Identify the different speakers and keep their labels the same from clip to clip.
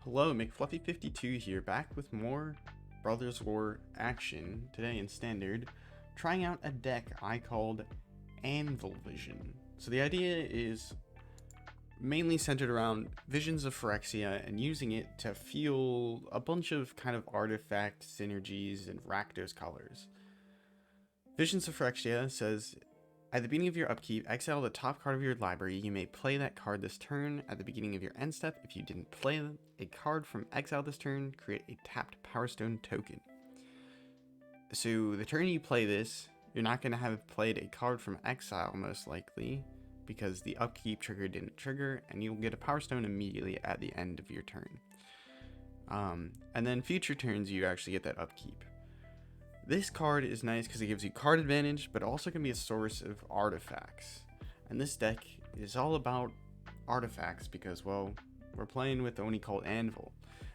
Speaker 1: Hello, McFluffy52 here, back with more Brothers War action today in Standard, trying out a deck I called Anvil Vision. So the idea is mainly centered around Visions of Phyrexia and using it to fuel a bunch of kind of artifact synergies and Rakdos colors. Visions of Phyrexia says, at the beginning of your upkeep, exile the top card of your library. You may play that card this turn. At the beginning of your end step, if you didn't play a card from exile this turn, create a tapped Powerstone token. So the turn you play this, you're not going to have played a card from exile most likely, because the upkeep trigger didn't trigger, and you'll get a Powerstone immediately at the end of your turn. And then future turns, you actually get that upkeep. This card is nice because it gives you card advantage, but also can be a source of artifacts. And this deck is all about artifacts because, well, we're playing with Oni-cult Anvil.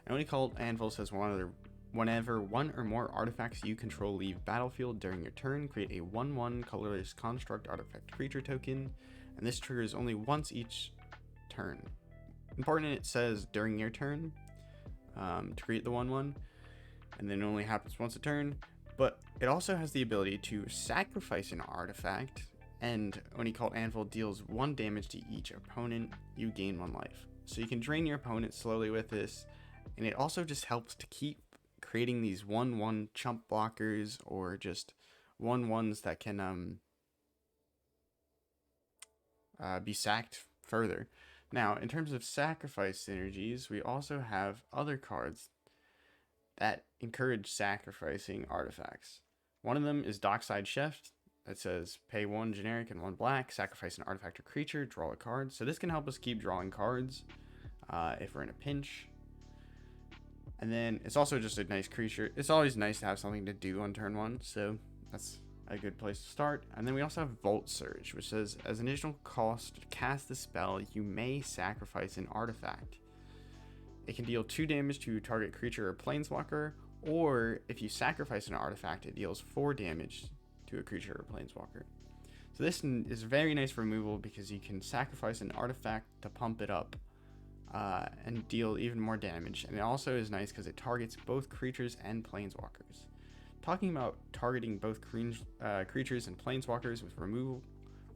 Speaker 1: And Oni-cult Anvil says whenever one or more artifacts you control leave battlefield during your turn, create a 1/1 colorless construct artifact creature token, and this triggers only once each turn. Important, it says during your turn to create the 1/1, and then it only happens once a turn. But it also has the ability to sacrifice an artifact, and Oni-cult Anvil deals 1 damage to each opponent. You gain 1 life. So you can drain your opponent slowly with this, and it also just helps to keep creating these 1/1 chump blockers, or just 1/1s that can be sacked further. Now, in terms of sacrifice synergies, we also have other cards that encourage sacrificing artifacts. One of them is Dockside Chef. That says pay 1 generic and 1 black, sacrifice an artifact or creature, draw a card. So this can help us keep drawing cards if we're in a pinch. And then it's also just a nice creature. It's always nice to have something to do on turn 1, so that's a good place to start. And then we also have Volt Surge, which says as an additional cost to cast the spell, you may sacrifice an artifact. It can deal 2 damage to target creature or planeswalker, or if you sacrifice an artifact, it deals 4 damage to a creature or planeswalker. So this is very nice removal because you can sacrifice an artifact to pump it up and deal even more damage. And it also is nice because it targets both creatures and planeswalkers. Talking about targeting both creatures and planeswalkers with removal,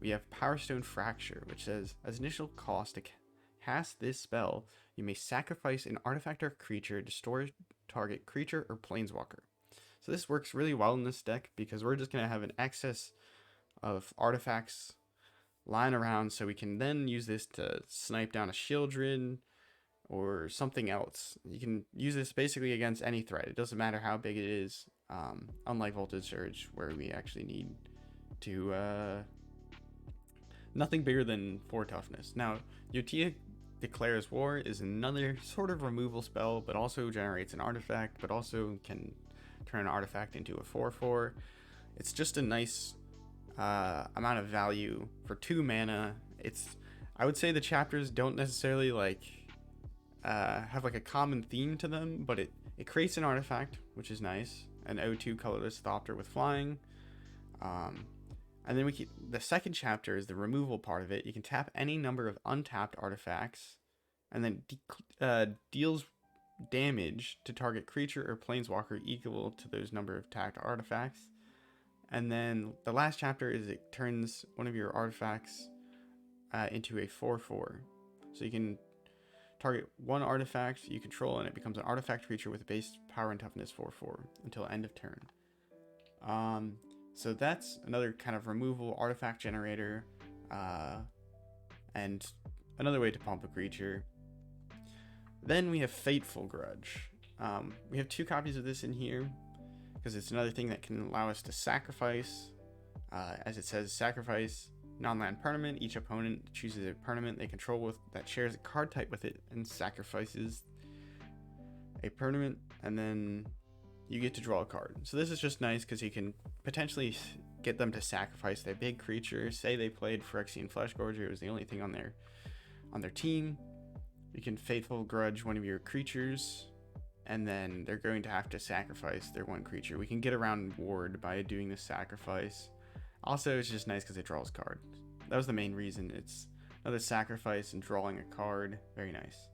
Speaker 1: we have Powerstone Fracture, which says as initial cost to cast this spell, you may sacrifice an artifact or creature, destroy target creature or planeswalker. So this works really well in this deck because we're just going to have an excess of artifacts lying around, so we can then use this to snipe down a Shieldred or something else. You can use this basically against any threat. It doesn't matter how big it is, unlike Voltage Surge, where we actually need to nothing bigger than 4 toughness. Now, Yotia Declares War is another sort of removal spell, but also generates an artifact, but also can turn an artifact into a 4/4. It's just a nice amount of value for 2 mana. I would say the chapters don't necessarily have like a common theme to them, but it creates an artifact, which is nice, an 0/2 colorless Thopter with flying. And then the second chapter is the removal part of it. You can tap any number of untapped artifacts, and then deals damage to target creature or planeswalker equal to those number of tapped artifacts. And then the last chapter is it turns one of your artifacts into a 4/4. So you can target 1 artifact you control, and it becomes an artifact creature with a base power and toughness 4/4 until end of turn. So that's another kind of removal artifact generator, and another way to pump a creature. Then we have Fatal Grudge. We have 2 copies of this in here because it's another thing that can allow us to sacrifice. As it says, sacrifice non-land permanent. Each opponent chooses a permanent they control that shares a card type with it and sacrifices a permanent, and then you get to draw a card. So this is just nice because you can potentially get them to sacrifice their big creature. Say they played Phyrexian Fleshgorger, it was the only thing on their team. You can Fatal Grudge one of your creatures, and then they're going to have to sacrifice their 1 creature. We can get around ward by doing the sacrifice. Also, it's just nice because it draws cards. That was the main reason. It's another sacrifice and drawing a card. Very nice.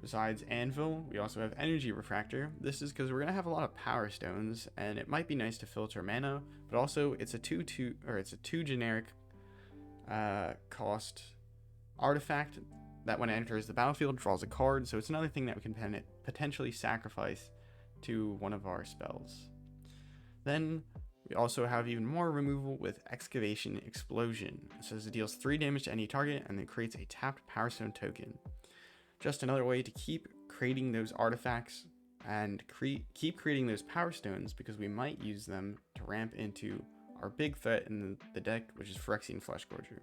Speaker 1: Besides Anvil, we also have Energy Refractor. This is because we're going to have a lot of Power Stones, and it might be nice to filter mana, but also it's a 2 generic cost artifact that when it enters the battlefield draws a card, so it's another thing that we can potentially sacrifice to one of our spells. Then we also have even more removal with Excavation Explosion. It says it deals 3 damage to any target and then creates a tapped Powerstone token. Just another way to keep creating those artifacts and keep creating those Power Stones, because we might use them to ramp into our big threat in the deck, which is Phyrexian Fleshgorger.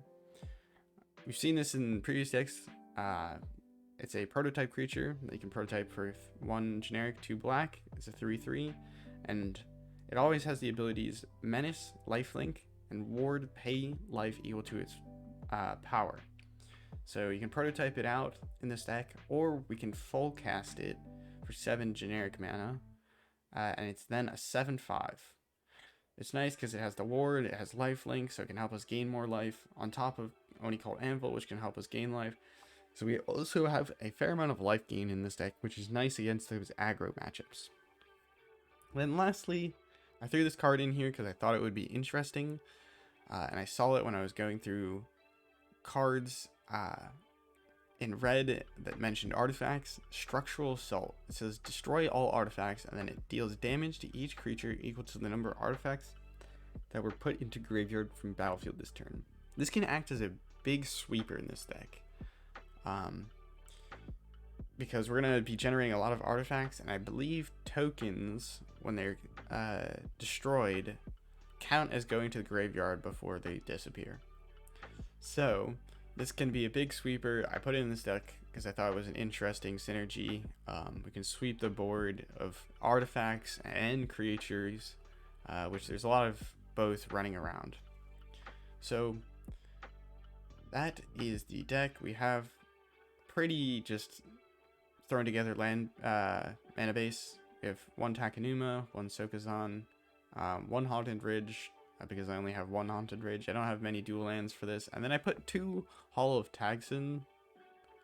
Speaker 1: We've seen this in previous decks. It's a prototype creature that you can prototype for 1 generic, 2 black. It's a 3/3, and it always has the abilities Menace, Lifelink, and Ward pay life equal to its power. So you can prototype it out in this deck, or we can full cast it for 7 generic mana, and it's then a 7/5. It's nice because it has the Ward, it has Lifelink, so it can help us gain more life, on top of Oni-cult Anvil, which can help us gain life. So we also have a fair amount of life gain in this deck, which is nice against those aggro matchups. Then lastly, I threw this card in here because I thought it would be interesting, and I saw it when I was going through cards in red that mentioned artifacts. Structural Assault. It says destroy all artifacts, and then it deals damage to each creature equal to the number of artifacts that were put into graveyard from battlefield this turn. This can act as a big sweeper in this deck, because we're going to be generating a lot of artifacts, and I believe tokens, when they're destroyed, count as going to the graveyard before they disappear. So this can be a big sweeper. I put it in this deck because I thought it was an interesting synergy. We can sweep the board of artifacts and creatures, which there's a lot of both running around. So that is the deck. We have pretty just thrown together land mana base. We have 1 Takenuma, 1 Sokazan, 1 Haunted Ridge, because I only have 1 Haunted Ridge. I don't have many dual lands for this. And then I put 2 Hall of Tagson.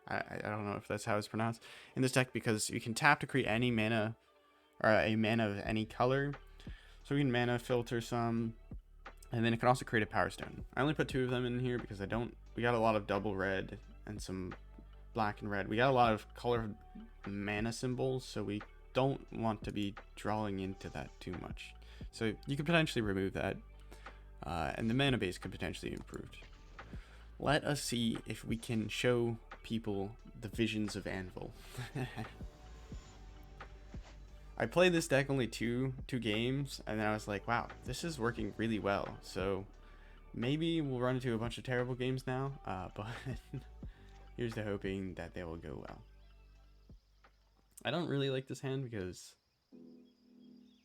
Speaker 1: I don't know if that's how it's pronounced in this deck, because you can tap to create any mana, or a mana of any color. So we can mana filter some, and then it can also create a Power Stone. I only put 2 of them in here because we got a lot of double red and some black and red. We got a lot of colored mana symbols, so we don't want to be drawing into that too much. So you could potentially remove that, and the mana base could potentially be improved. Let us see if we can show people the Visions of Anvil. I played this deck only two games, and then I was like, wow, this is working really well. So maybe we'll run into a bunch of terrible games now, but here's to hoping that they will go well. I don't really like this hand because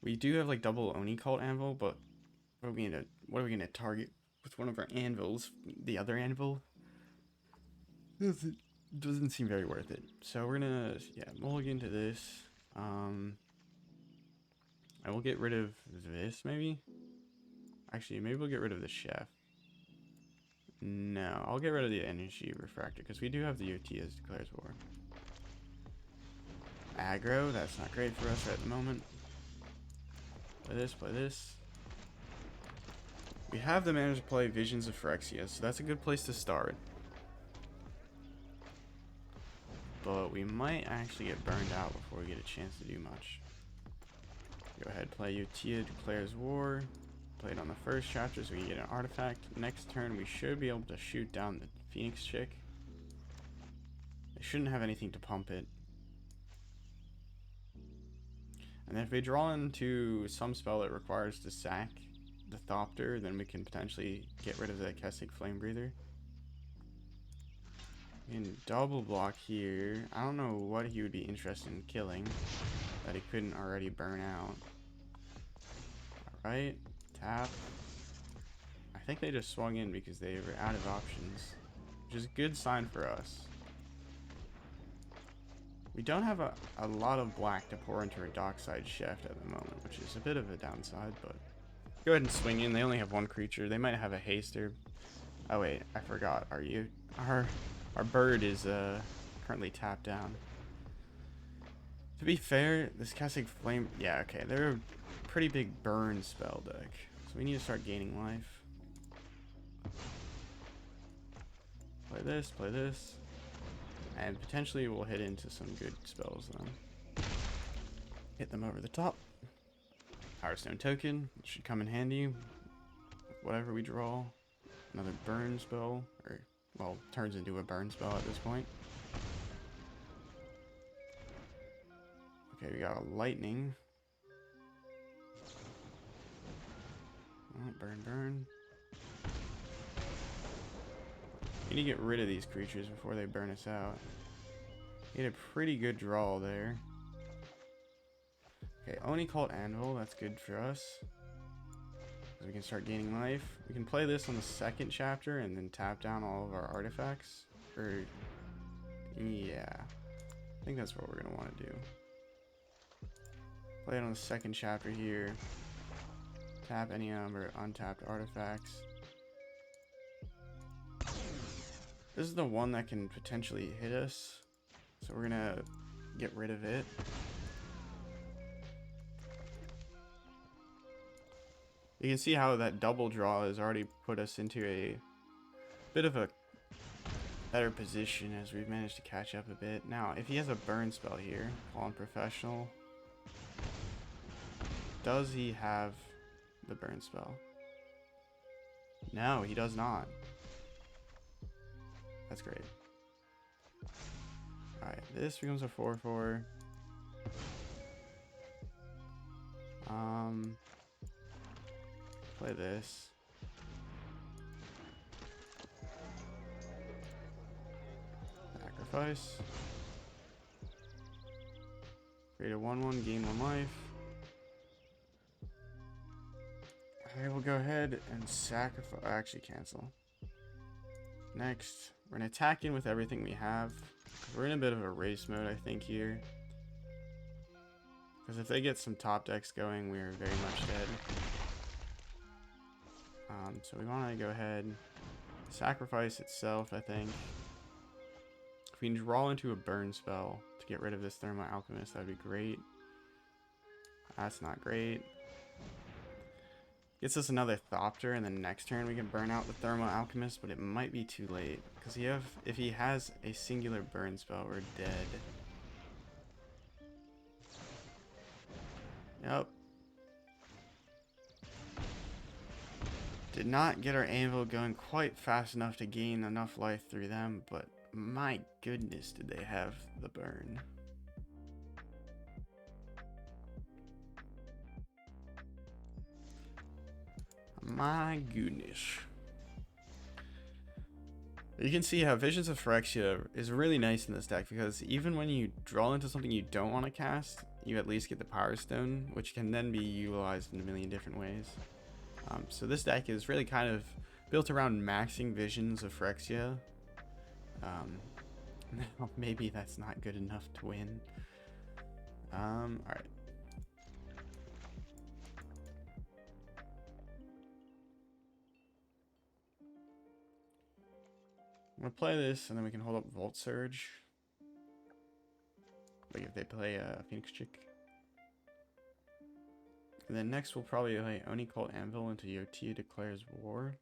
Speaker 1: we do have like double Oni-cult Anvil, but what are we gonna target with one of our anvils? The other anvil doesn't seem very worth it. So we're gonna mulligan to this. I will get rid of this maybe. Actually, maybe we'll get rid of the chef. No, I'll get rid of the Energy Refractor because we do have the Yotia Declares War. Aggro, that's not great for us right at the moment. Play this. We have the mana to play Visions of Phyrexia, so that's a good place to start. But we might actually get burned out before we get a chance to do much. Go ahead, play Yotia Declares War. Play it on the first chapter so we can get an artifact. Next turn we should be able to shoot down the Phoenix chick. They shouldn't have anything to pump it. And then if we draw into some spell that requires to sack the Thopter, then we can potentially get rid of the Kessig Flame Breather. We can double block here. I don't know what he would be interested in killing that he couldn't already burn out. Alright, tap. I think they just swung in because they were out of options, which is a good sign for us. We don't have a lot of black to pour into our Dockside Chef at the moment, which is a bit of a downside, but go ahead and swing in. They only have 1 creature. They might have a haster. Oh wait, I forgot. Our bird is currently tapped down. To be fair, this casting flame, yeah, okay, they're a pretty big burn spell deck, so we need to start gaining life. Play this, and potentially we'll hit into some good spells then. Hit them over the top. Powerstone token, should come in handy with whatever we draw. Another burn spell, or, well, turns into a burn spell at this point. Okay, we got a lightning. Oh, burn. We need to get rid of these creatures before they burn us out. Get a pretty good draw there. Okay, Oni-cult Anvil, that's good for us. So we can start gaining life. We can play this on the second chapter and then tap down all of our artifacts. Or, yeah. I think that's what we're going to want to do. Play it on the second chapter here. Tap any number of untapped artifacts. This is the one that can potentially hit us. So we're going to get rid of it. You can see how that double draw has already put us into a bit of a better position as we've managed to catch up a bit. Now, if he has a burn spell here, Fallen Professional, does he have the burn spell? No, he does not. That's great. Alright, this becomes a 4/4. Play this. Sacrifice. Create a 1/1, gain 1 life. Okay, we'll go ahead and sacrifice. Actually, cancel. Next, we're gonna attack in with everything we have. We're in a bit of a race mode, I think, here. Because if they get some top decks going, we're very much dead. So we want to go ahead and sacrifice itself, I think. If we can draw into a burn spell to get rid of this Thermo Alchemist, that'd be great. That's not great. Gets us another Thopter, and then next turn we can burn out the Thermo Alchemist, but it might be too late. Because if he has a singular burn spell, we're dead. Yep. Did not get our anvil going quite fast enough to gain enough life through them, but my goodness did they have the burn. My goodness. You can see how Visions of Phyrexia is really nice in this deck, because even when you draw into something you don't want to cast, you at least get the Powerstone, which can then be utilized in a million different ways. So this deck is really kind of built around maxing Visions of Phyrexia. Now maybe that's not good enough to win. Alright. I'm gonna play this and then we can hold up Volt Surge. Like if they play Phoenix Chick. And then next we'll probably play Oni-cult Anvil into Yotia Declares War.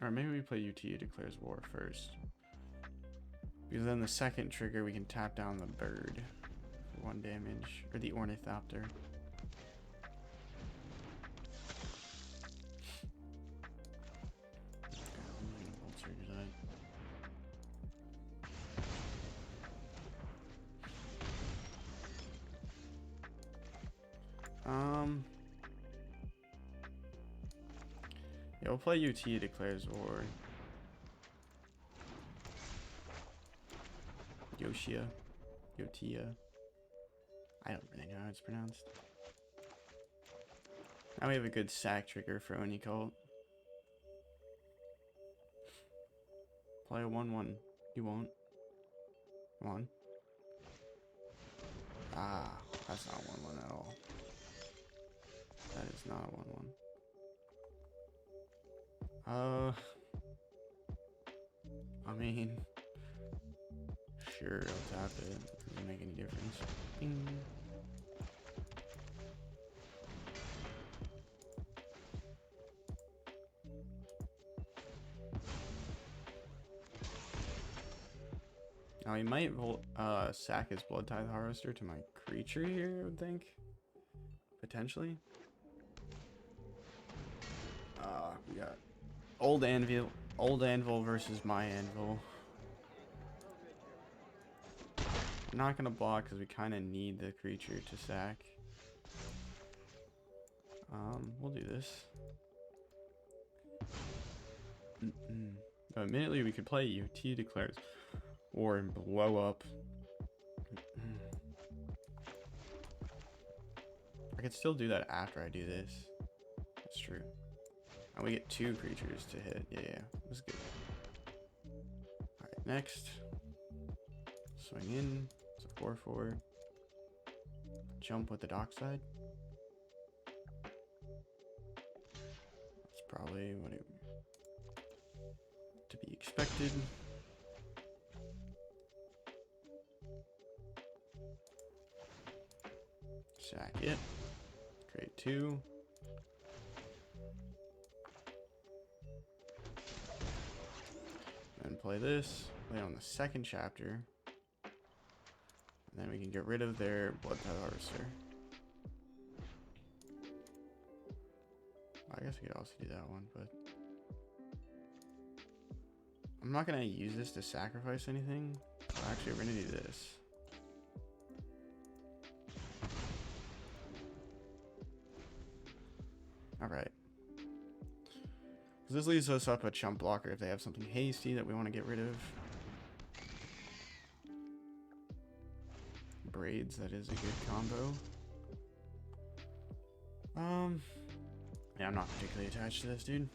Speaker 1: Or maybe we play Yotia Declares War first. Because then the second trigger we can tap down the bird for 1 damage. Or the Ornithopter. Yeah, we'll play Yotia Declares War. Yotia. I don't really know how it's pronounced. Now we have a good sack trigger for Oni-cult. Play a 1/1. You won't. Come on. Ah, that's not 1/1 at all. That is not a 1/1. I mean, sure, I'll tap it. Doesn't make any difference. Bing. Now he might sack his Blood Tithe Harvester to my creature here, I would think. Potentially. We got Old Anvil versus my Anvil. I'm not gonna block because we kind of need the creature to sack. We'll do this. Immediately we could play Yotia Declares War and blow up. I could still do that after I do this. That's true. And we get 2 creatures to hit. Yeah, that's good. Alright, next. Swing in. It's a 4/4. Jump with the Dockside. That's probably what it to be expected. Sack it. Create 2. Then play this. Play on the 2nd chapter. And then we can get rid of their Blood Tithe Harvester. I guess we could also do that one, but I'm not gonna use this to sacrifice anything. Actually, we're gonna do this. Alright. This leaves us up a chump blocker if they have something hasty that we want to get rid of. Braids, that is a good combo. Yeah, I'm not particularly attached to this, dude.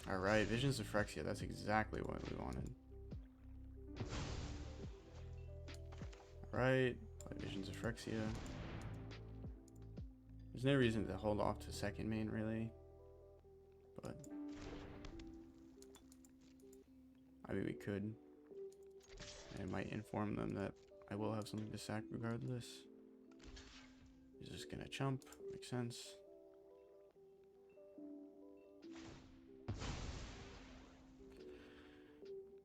Speaker 1: Alright, Visions of Phyrexia, that's exactly what we wanted. Alright, Visions of Phyrexia. There's no reason to hold off to 2nd main, really. But I mean, we could. And it might inform them that I will have something to sack regardless. He's just gonna chump. Makes sense.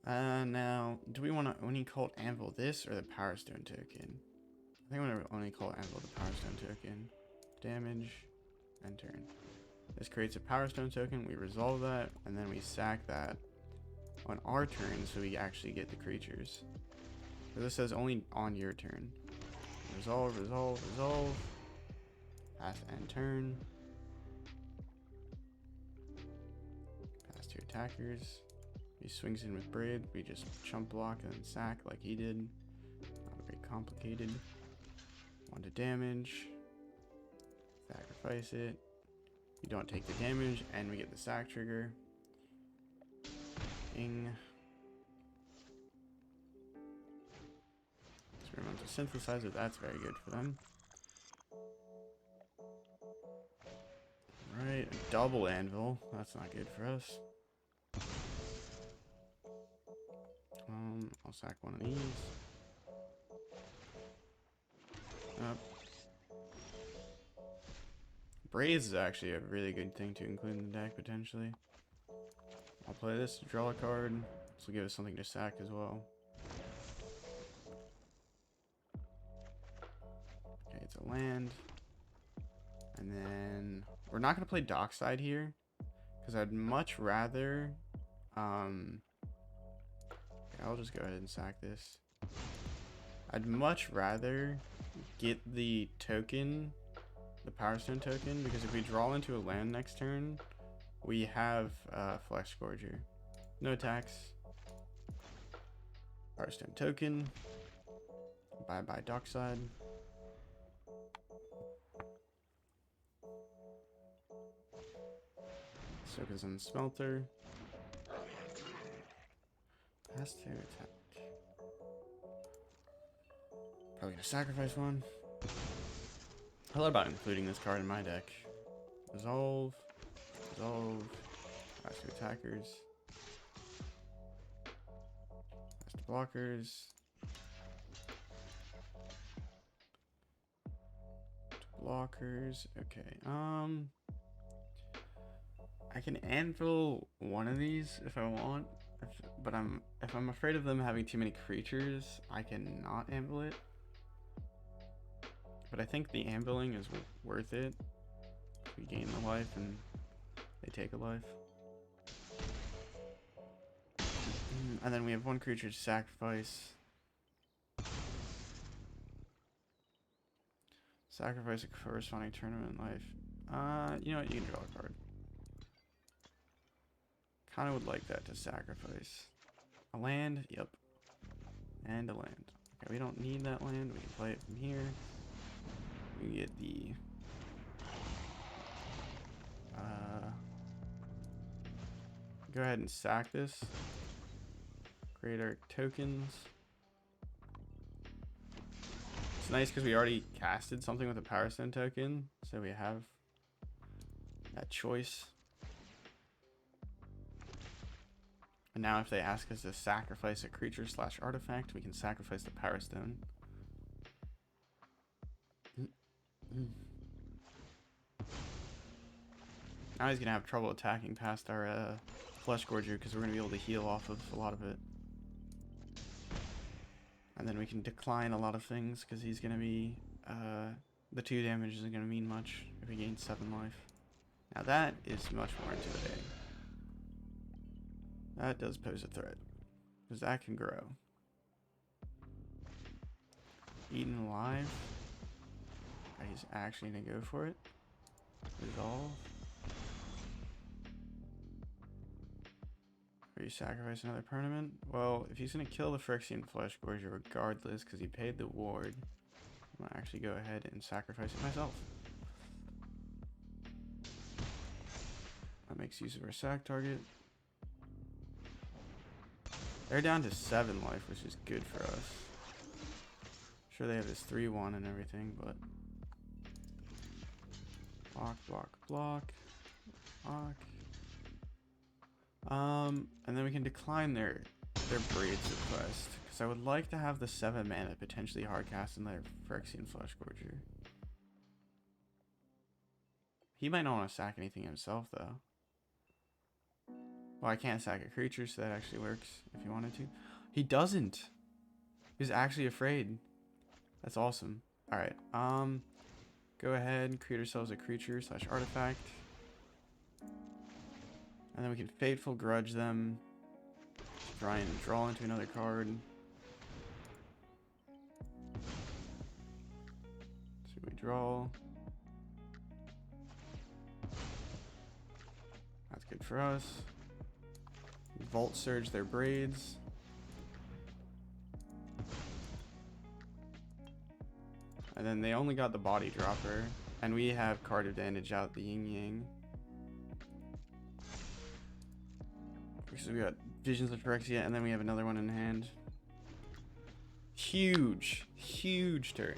Speaker 1: Now, do we want to Oni-cult Anvil this or the Powerstone token? I think I'm gonna Oni-cult Anvil the Powerstone token. Damage and turn. This creates a Powerstone token. We resolve that, and then we sack that on our turn, so we actually get the creatures. So this says only on your turn. Resolve, resolve, resolve. Pass and turn. Pass to attackers. He swings in with Braid. We just chump block and then sack like he did. Not very complicated. 1 to damage. Sacrifice it. You don't take the damage, and we get the sack trigger. Bing. Experimental synthesizer, that's very good for them. Alright, a double anvil. That's not good for us. I'll sack one of these. Up. Braids is actually a really good thing to include in the deck, potentially. I'll play this to draw a card. This will give us something to sack as well. Okay, it's a land. And then we're not going to play Dockside here, because I'd much rather... I'll just go ahead and sack this. I'd much rather get the token, the Powerstone token, because if we draw into a land next turn, we have Fleshgorger. No attacks. Powerstone token. Bye bye Dockside. Sokas on Smelter. Pass to attack. Probably gonna sacrifice one. I thought about including this card in my deck. Resolve. Resolve. Pass to attackers. Pass to blockers. Blockers. Okay. I can anvil one of these if I want, but if I'm afraid of them having too many creatures, I cannot anvil it. But I think the anviling is worth it. We gain the life and they take a life. And then we have one creature to sacrifice. Sacrifice a corresponding tournament life. You know what? You can draw a card. Kind of would like that to sacrifice. A land? Yep. And a land. Okay, we don't need that land. We can play it from here. We get the... go ahead and sack this. Create our tokens. It's nice because we already casted something with a Powerstone token, so we have that choice. And now if they ask us to sacrifice a creature / artifact, we can sacrifice the Powerstone. Now he's going to have trouble attacking past our Fleshgorger because we're going to be able to heal off of a lot of it. And then we can decline a lot of things because he's going to be... the 2 damage isn't going to mean much if he gains 7 life. Now that is much more intimidating. That does pose a threat. Because that can grow. Eaten alive. He's actually going to go for it. Resolve. Or you sacrifice another permanent? Well, if he's going to kill the Phyrexian Fleshgorger regardless because he paid the ward, I'm going to actually go ahead and sacrifice it myself. That makes use of our sack target. They're down to 7 life, which is good for us. Sure, they have this 3/1 and everything, but... Block, block, block. Block. And then we can decline their Braids request. Because I would like to have the 7 mana potentially hardcast in their Phyrexian Fleshgorger. He might not want to sack anything himself, though. Well, I can't sack a creature, so that actually works if he wanted to. He doesn't. He's actually afraid. That's awesome. Alright, go ahead and create ourselves a creature / artifact. And then we can Fatal Grudge them. Try and draw into another card. So we draw. That's good for us. Vault Surge their Braids. And then they only got the Body Dropper. And we have card advantage out the Yin Yang. So we got Visions of Phyrexia, and then we have another one in hand. Huge, huge turn.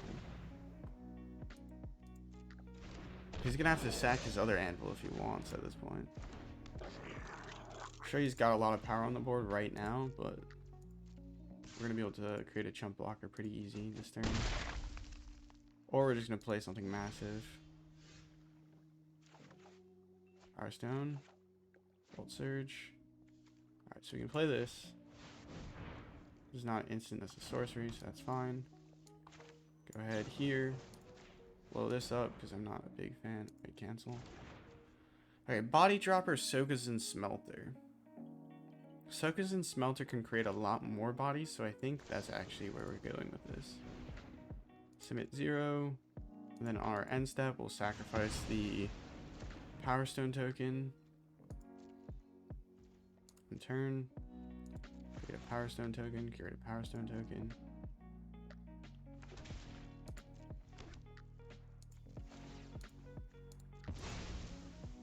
Speaker 1: He's gonna have to sack his other anvil if he wants at this point. I'm sure he's got a lot of power on the board right now, but we're gonna be able to create a chump blocker pretty easy this turn. Or we're just gonna play something massive. Powerstone, Vault Surge. Alright, so we can play this. This is not instant as a sorcery, so that's fine. Go ahead here. Blow this up because I'm not a big fan. Wait, cancel. Okay, Body Dropper, Sokazin Smelter. Sokazin Smelter can create a lot more bodies, so I think that's actually where we're going with this. Submit 0. And then on our end step, we'll sacrifice the Powerstone token. In turn, create a Powerstone token, create a Powerstone token.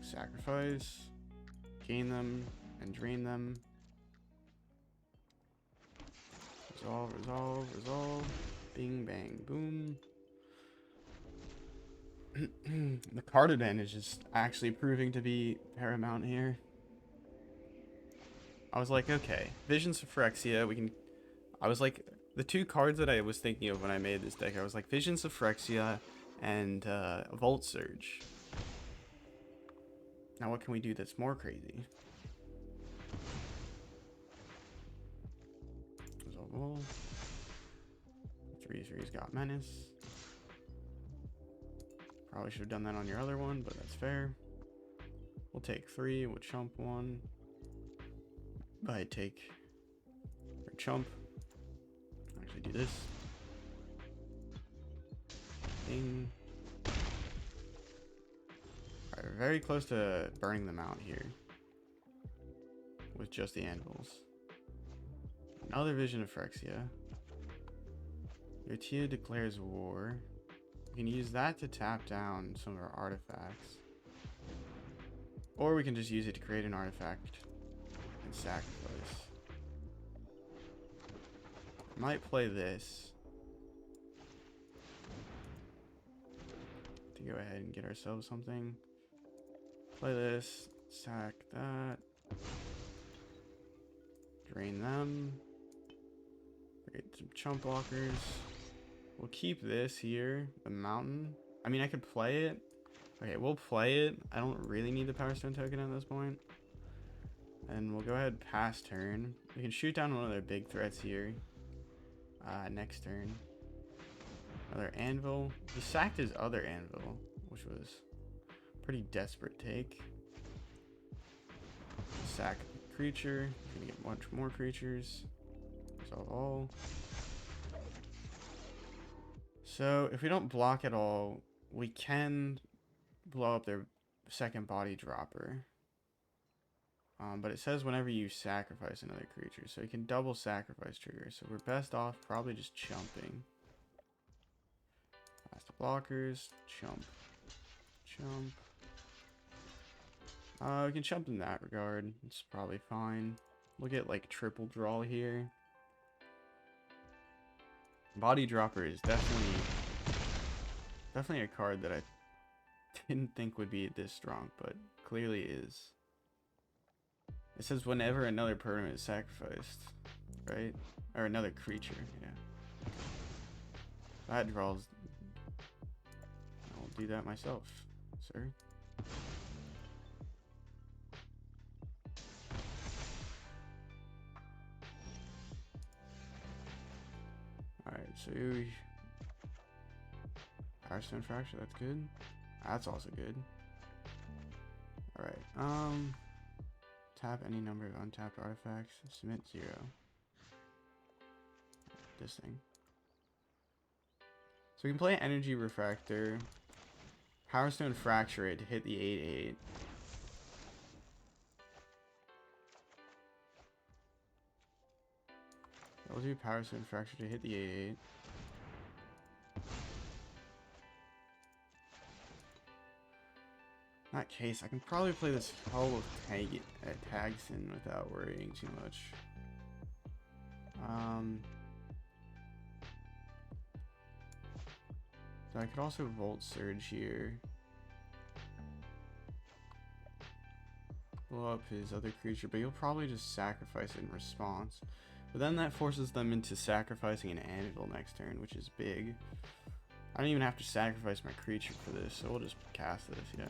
Speaker 1: Sacrifice, gain them, and drain them. Resolve, resolve, resolve. Bing, bang, boom. The card advantage is actually proving to be paramount here. I was like, okay, Visions of Phyrexia, we can... I was like, the two cards that I was thinking of when I made this deck, I was like, Visions of Phyrexia and Volt Surge. Now what can we do that's more crazy? Resolve. 3/3's got Menace. Probably should have done that on your other one, but that's fair. We'll take 3, we'll chump 1. I take or chump. Actually do this. Ding. Alright, we're very close to burning them out here. With just the anvils. Another Vision of Phyrexia. Yotia Declares War. We can use that to tap down some of our artifacts. Or we can just use it to create an artifact and sacrifice. I might play this to go ahead and get ourselves something. Play this, sack that, drain them, create some chump blockers. We'll keep this here, the mountain. I mean, I could play it. Okay, we'll play it. I don't really need the Powerstone token at this point. And we'll go ahead pass turn. We can shoot down one of their big threats here. Next turn. Another anvil. He sacked his other anvil, which was a pretty desperate take. Sack creature. Gonna get much more creatures. Resolve all. So if we don't block at all, we can blow up their second body dropper. But it says whenever you sacrifice another creature, so you can double sacrifice trigger. So we're best off probably just chumping. Pass the blockers, chump, chump. We can chump in that regard. It's probably fine. We'll get like triple draw here. Body dropper is definitely a card that I didn't think would be this strong, but clearly is. It says whenever another permanent is sacrificed, right? Or another creature, yeah. That draws. I'll do that myself, sir. Alright, so Powerstone Fracture, that's good. That's also good. Alright, tap any number of untapped artifacts. Submit 0. This thing. So we can play Energy Refractor. Powerstone Fracture it to hit the 8/8. I'll do Powerstone Fracture to hit the 8/8. In that case, I can probably play this Hell of Tags in without worrying too much. So I could also Volt Surge here. Blow up his other creature, but he'll probably just sacrifice it in response. But then that forces them into sacrificing an anvil next turn, which is big. I don't even have to sacrifice my creature for this, so we'll just cast this, yeah.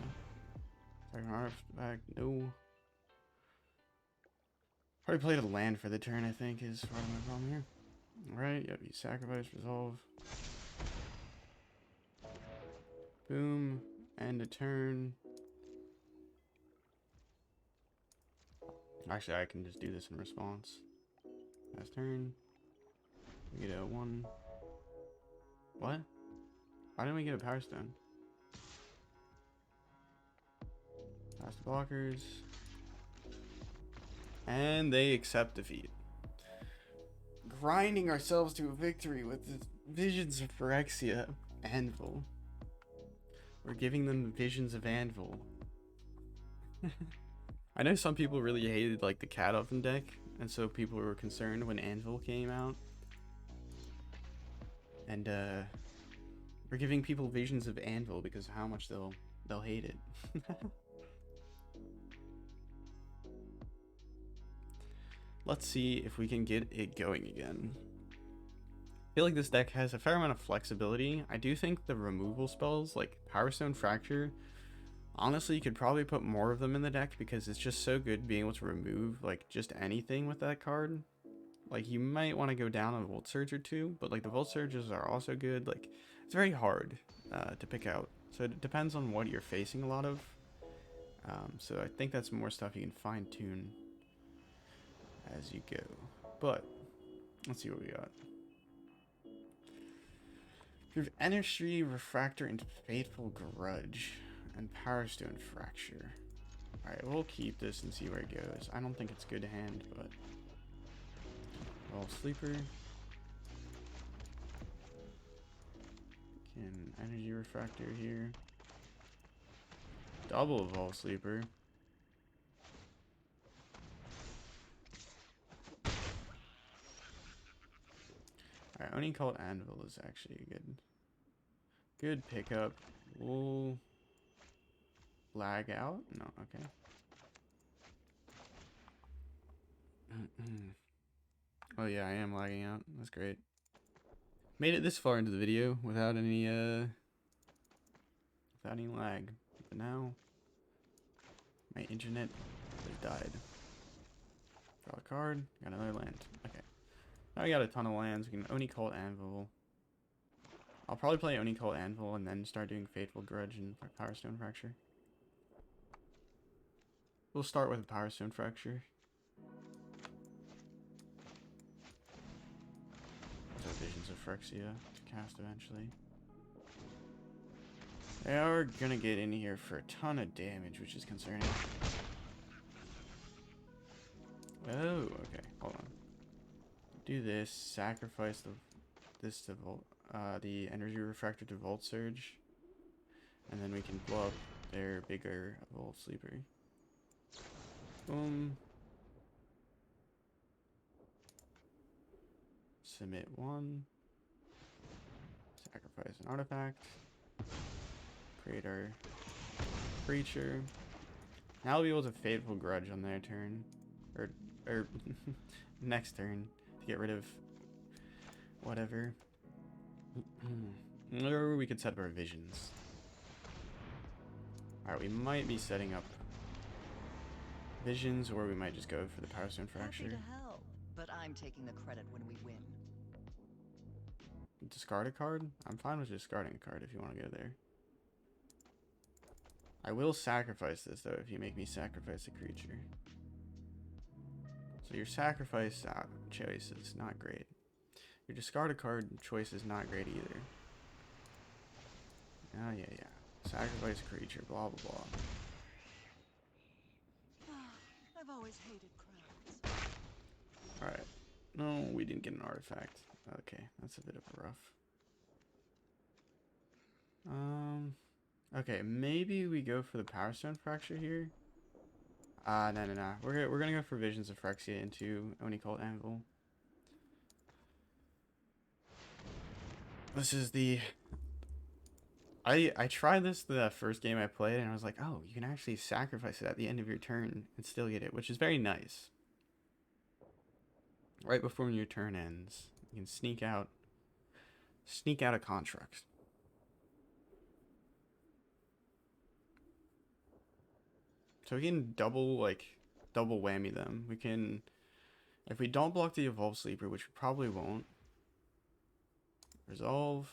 Speaker 1: Second artifact, no. Probably played a land for the turn, I think, is part of my problem here. Alright, yep, you sacrifice, resolve. Boom, end a turn. Actually, I can just do this in response. Last turn. We get a 1. What? Why didn't we get a Powerstone? Pass the blockers. And they accept defeat. Grinding ourselves to a victory with the Visions of Phyrexia Anvil. We're giving them Visions of Anvil. I know some people really hated like the Cat Oven deck, and so people were concerned when Anvil came out. And We're giving people Visions of Anvil because of how much they'll hate it. Let's see if we can get it going again. I feel like this deck has a fair amount of flexibility. I do think the removal spells like Powerstone Fracture, honestly, you could probably put more of them in the deck because it's just so good being able to remove like just anything with that card. Like you might want to go down a Volt Surge or two, but like the Volt Surges are also good. Like it's very hard to pick out. So it depends on what you're facing a lot of. So I think that's more stuff you can fine tune as you go. But let's see what we got. We have Energy Refractor into Fatal Grudge and Powerstone Fracture. Alright, we'll keep this and see where it goes. I don't think it's good to hand, but... Well, Sleeper. Can Energy Refractor here. Double Evolve Sleeper. Alright, Oni-cult Anvil is actually a good pickup. We'll lag out? No, okay. Oh yeah, I am lagging out. That's great. Made it this far into the video without any lag. But now my internet has died. Draw a card, got another land. Okay. Now we got a ton of lands. We can Oni-cult Anvil. I'll probably play Oni-cult Anvil and then start doing Fatal Grudge and Powerstone Fracture. We'll start with a Powerstone Fracture. Visions of Phyrexia to cast eventually. They are gonna get in here for a ton of damage, which is concerning. Oh, okay. Hold on. Do this. Sacrifice the Energy Refractor to Volt Surge, and then we can blow up their bigger Volt Sleeper. Boom. Submit one. Sacrifice an artifact. Create our creature. Now we'll be able to Fatal Grudge on their turn. Or next turn. To get rid of whatever. Or we could set up our Visions. Alright, we might be setting up Visions, or we might just go for the Powerstone Fracture.
Speaker 2: Happy to help, but I'm taking the credit when we win.
Speaker 1: Discard a card? I'm fine with discarding a card if you want to go there. I will sacrifice this, though, if you make me sacrifice a creature. So your sacrifice choice is not great. Your discard a card choice is not great either. Oh, yeah. Sacrifice a creature, blah, blah, blah.
Speaker 2: I've always hated crowds.
Speaker 1: Alright. No, we didn't get an artifact. Okay, that's a bit of a rough. Okay, maybe we go for the Powerstone Fracture here. No. We're gonna go for Visions of Phyrexia into Oni-cult Anvil. This is the... I tried this the first game I played, and I was like, oh, you can actually sacrifice it at the end of your turn and still get it, which is very nice. Right before your turn ends, you can sneak out a construct. So we can double whammy them. We can, if we don't block the Evolve Sleeper, which we probably won't, resolve.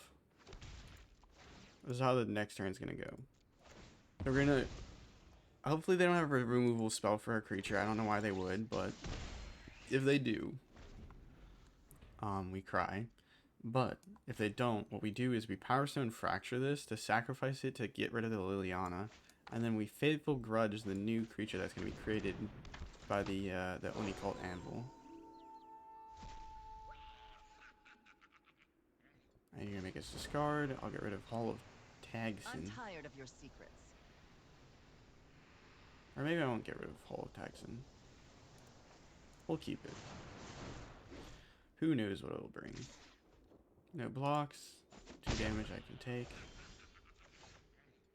Speaker 1: This is how the next turn's gonna go. So we're gonna, hopefully they don't have a removal spell for a creature. I don't know why they would, but if they do, we cry. But if they don't, what we do is we Powerstone Fracture this to sacrifice it to get rid of the Liliana, and then we Fatal Grudge the new creature that's going to be created by the Oni-cult Anvil. And you're going to make us discard. I'll get rid of Hall of Tagsin.
Speaker 2: I'm tired of your secrets.
Speaker 1: Or maybe I won't get rid of Hall of Tagsin. We'll keep it. Who knows what it'll bring. No blocks. 2 damage I can take.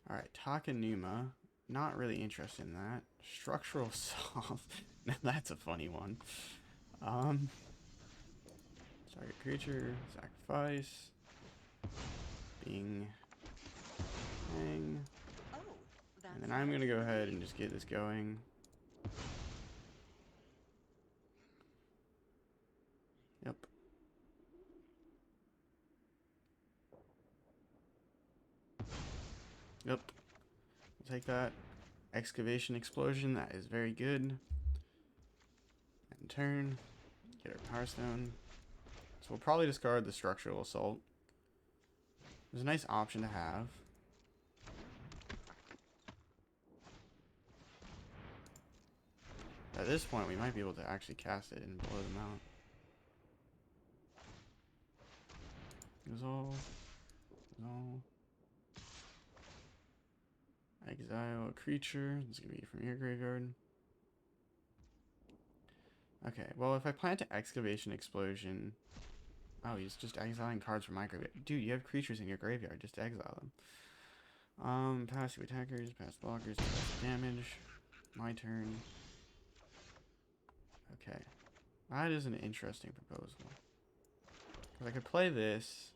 Speaker 1: Alright, Takanuma. Not really interested in that. Structural Assault. Now that's a funny one. Target creature, sacrifice. Bing. Bang.
Speaker 2: Oh,
Speaker 1: And then I'm gonna go ahead and just get this going. Yep. Yep. We'll take that. Excavation Explosion, that is very good. And turn. Get our Powerstone. So we'll probably discard the Structural Assault. It's a nice option to have. At this point, we might be able to actually cast it and blow them out. Resolve. Resolve. Exile a creature. This is going to be from your graveyard. Okay, well, if I plan to Excavation Explosion... Oh, he's just exiling cards from my graveyard. Dude, you have creatures in your graveyard. Just exile them. Passive attackers, passive blockers, passive damage. My turn. Okay. That is an interesting proposal. Because I could play this...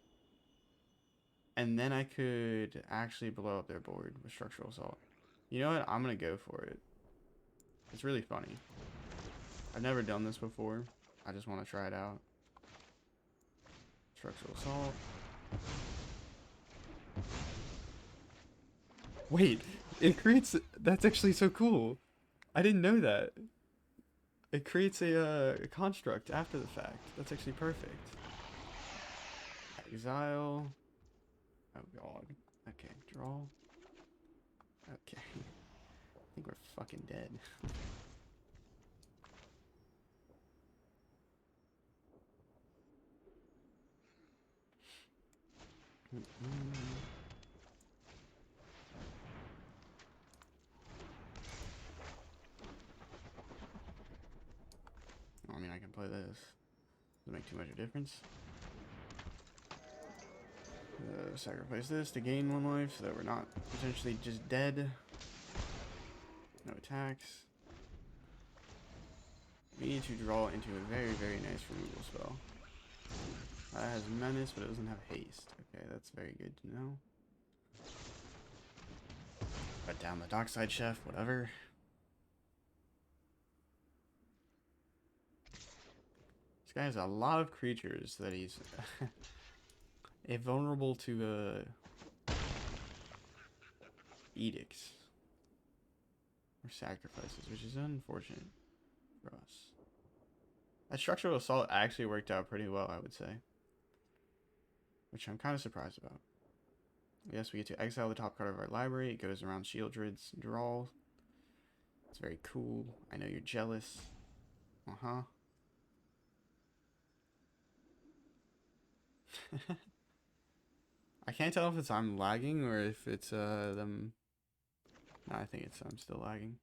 Speaker 1: And then I could actually blow up their board with Structural Assault. You know what? I'm going to go for it. It's really funny. I've never done this before. I just want to try it out. Structural Assault. Wait, it creates... That's actually so cool. I didn't know that. It creates a construct after the fact. That's actually perfect. Exile... Oh god. Okay, draw. Okay. I think we're fucking dead. I mean, I can play this. Doesn't make too much of a difference. Sacrifice this to gain 1 life so that we're not potentially just dead. No attacks. We need to draw into a very, very nice removal spell. That has menace, but it doesn't have haste. Okay, that's very good to know. Put down the Dockside Chef, whatever. This guy has a lot of creatures that he's vulnerable to edicts or sacrifices, which is unfortunate for us. That Structural Assault actually worked out pretty well, I would say, which I'm kind of surprised about. Yes, we get to exile the top card of our library. It goes around Shieldred's draw. It's very cool. I know you're jealous. Uh-huh. I can't tell if it's I'm lagging or if it's them. No, I think it's I'm still lagging.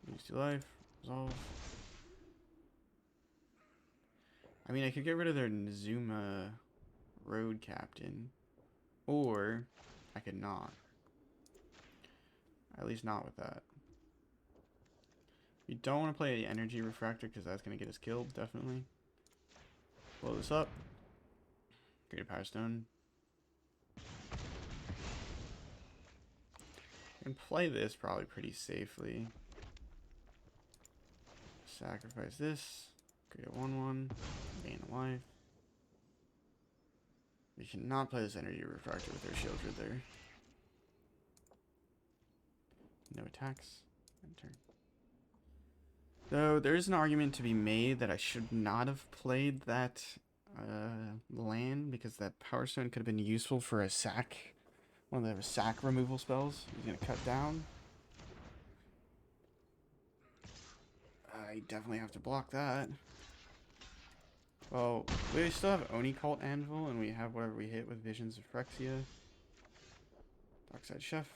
Speaker 1: Use 2 life. Resolve. I mean, I could get rid of their Nizuma Road Captain. Or I could not. At least not with that. We don't want to play the Energy Refractor because that's going to get us killed, definitely. Blow this up. Create a Powerstone. I can play this probably pretty safely. Sacrifice this. Create a 1/1. Gain a life. We cannot play this Energy Refractor with their Shieldred there. No attacks. And turn. Though there is an argument to be made that I should not have played that land because that Powerstone could have been useful for a sack. One of the sack removal spells. He's going to cut down. I definitely have to block that. Well, we still have Oni-cult Anvil, and we have whatever we hit with Visions of Phyrexia. Dockside Chef.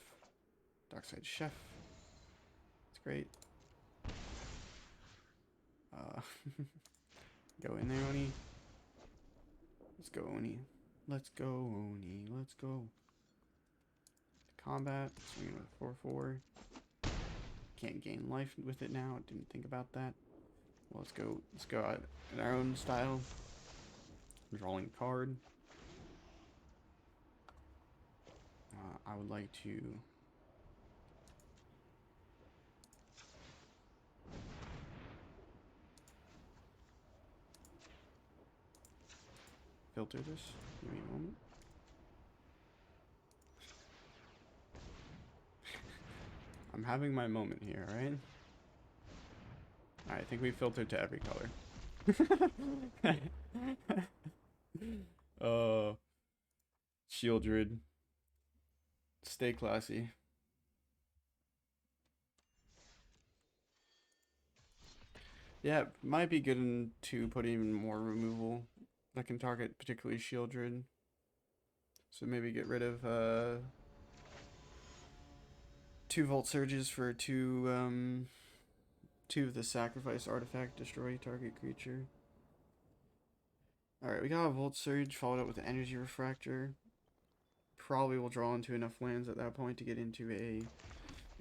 Speaker 1: Dockside Chef. It's great. Go in there, Oni. Let's go, Oni. Let's go, Oni. Let's go. Combat. Swinging with 4/4. Can't gain life with it now. Didn't think about that. Well, let's go. Let's go out in our own style. Drawing a card. I would like to filter this. Give me a moment. I'm having my moment here, alright? Alright, I think we filtered to every color. Shieldred. Stay classy. Yeah, it might be good to put even more removal that can target particularly Shieldred. So maybe get rid of 2 Volt Surges for 2 of the Sacrifice Artifact, destroy target creature. Alright, we got a Volt Surge followed up with an Energy Refractor. Probably will draw into enough lands at that point to get into a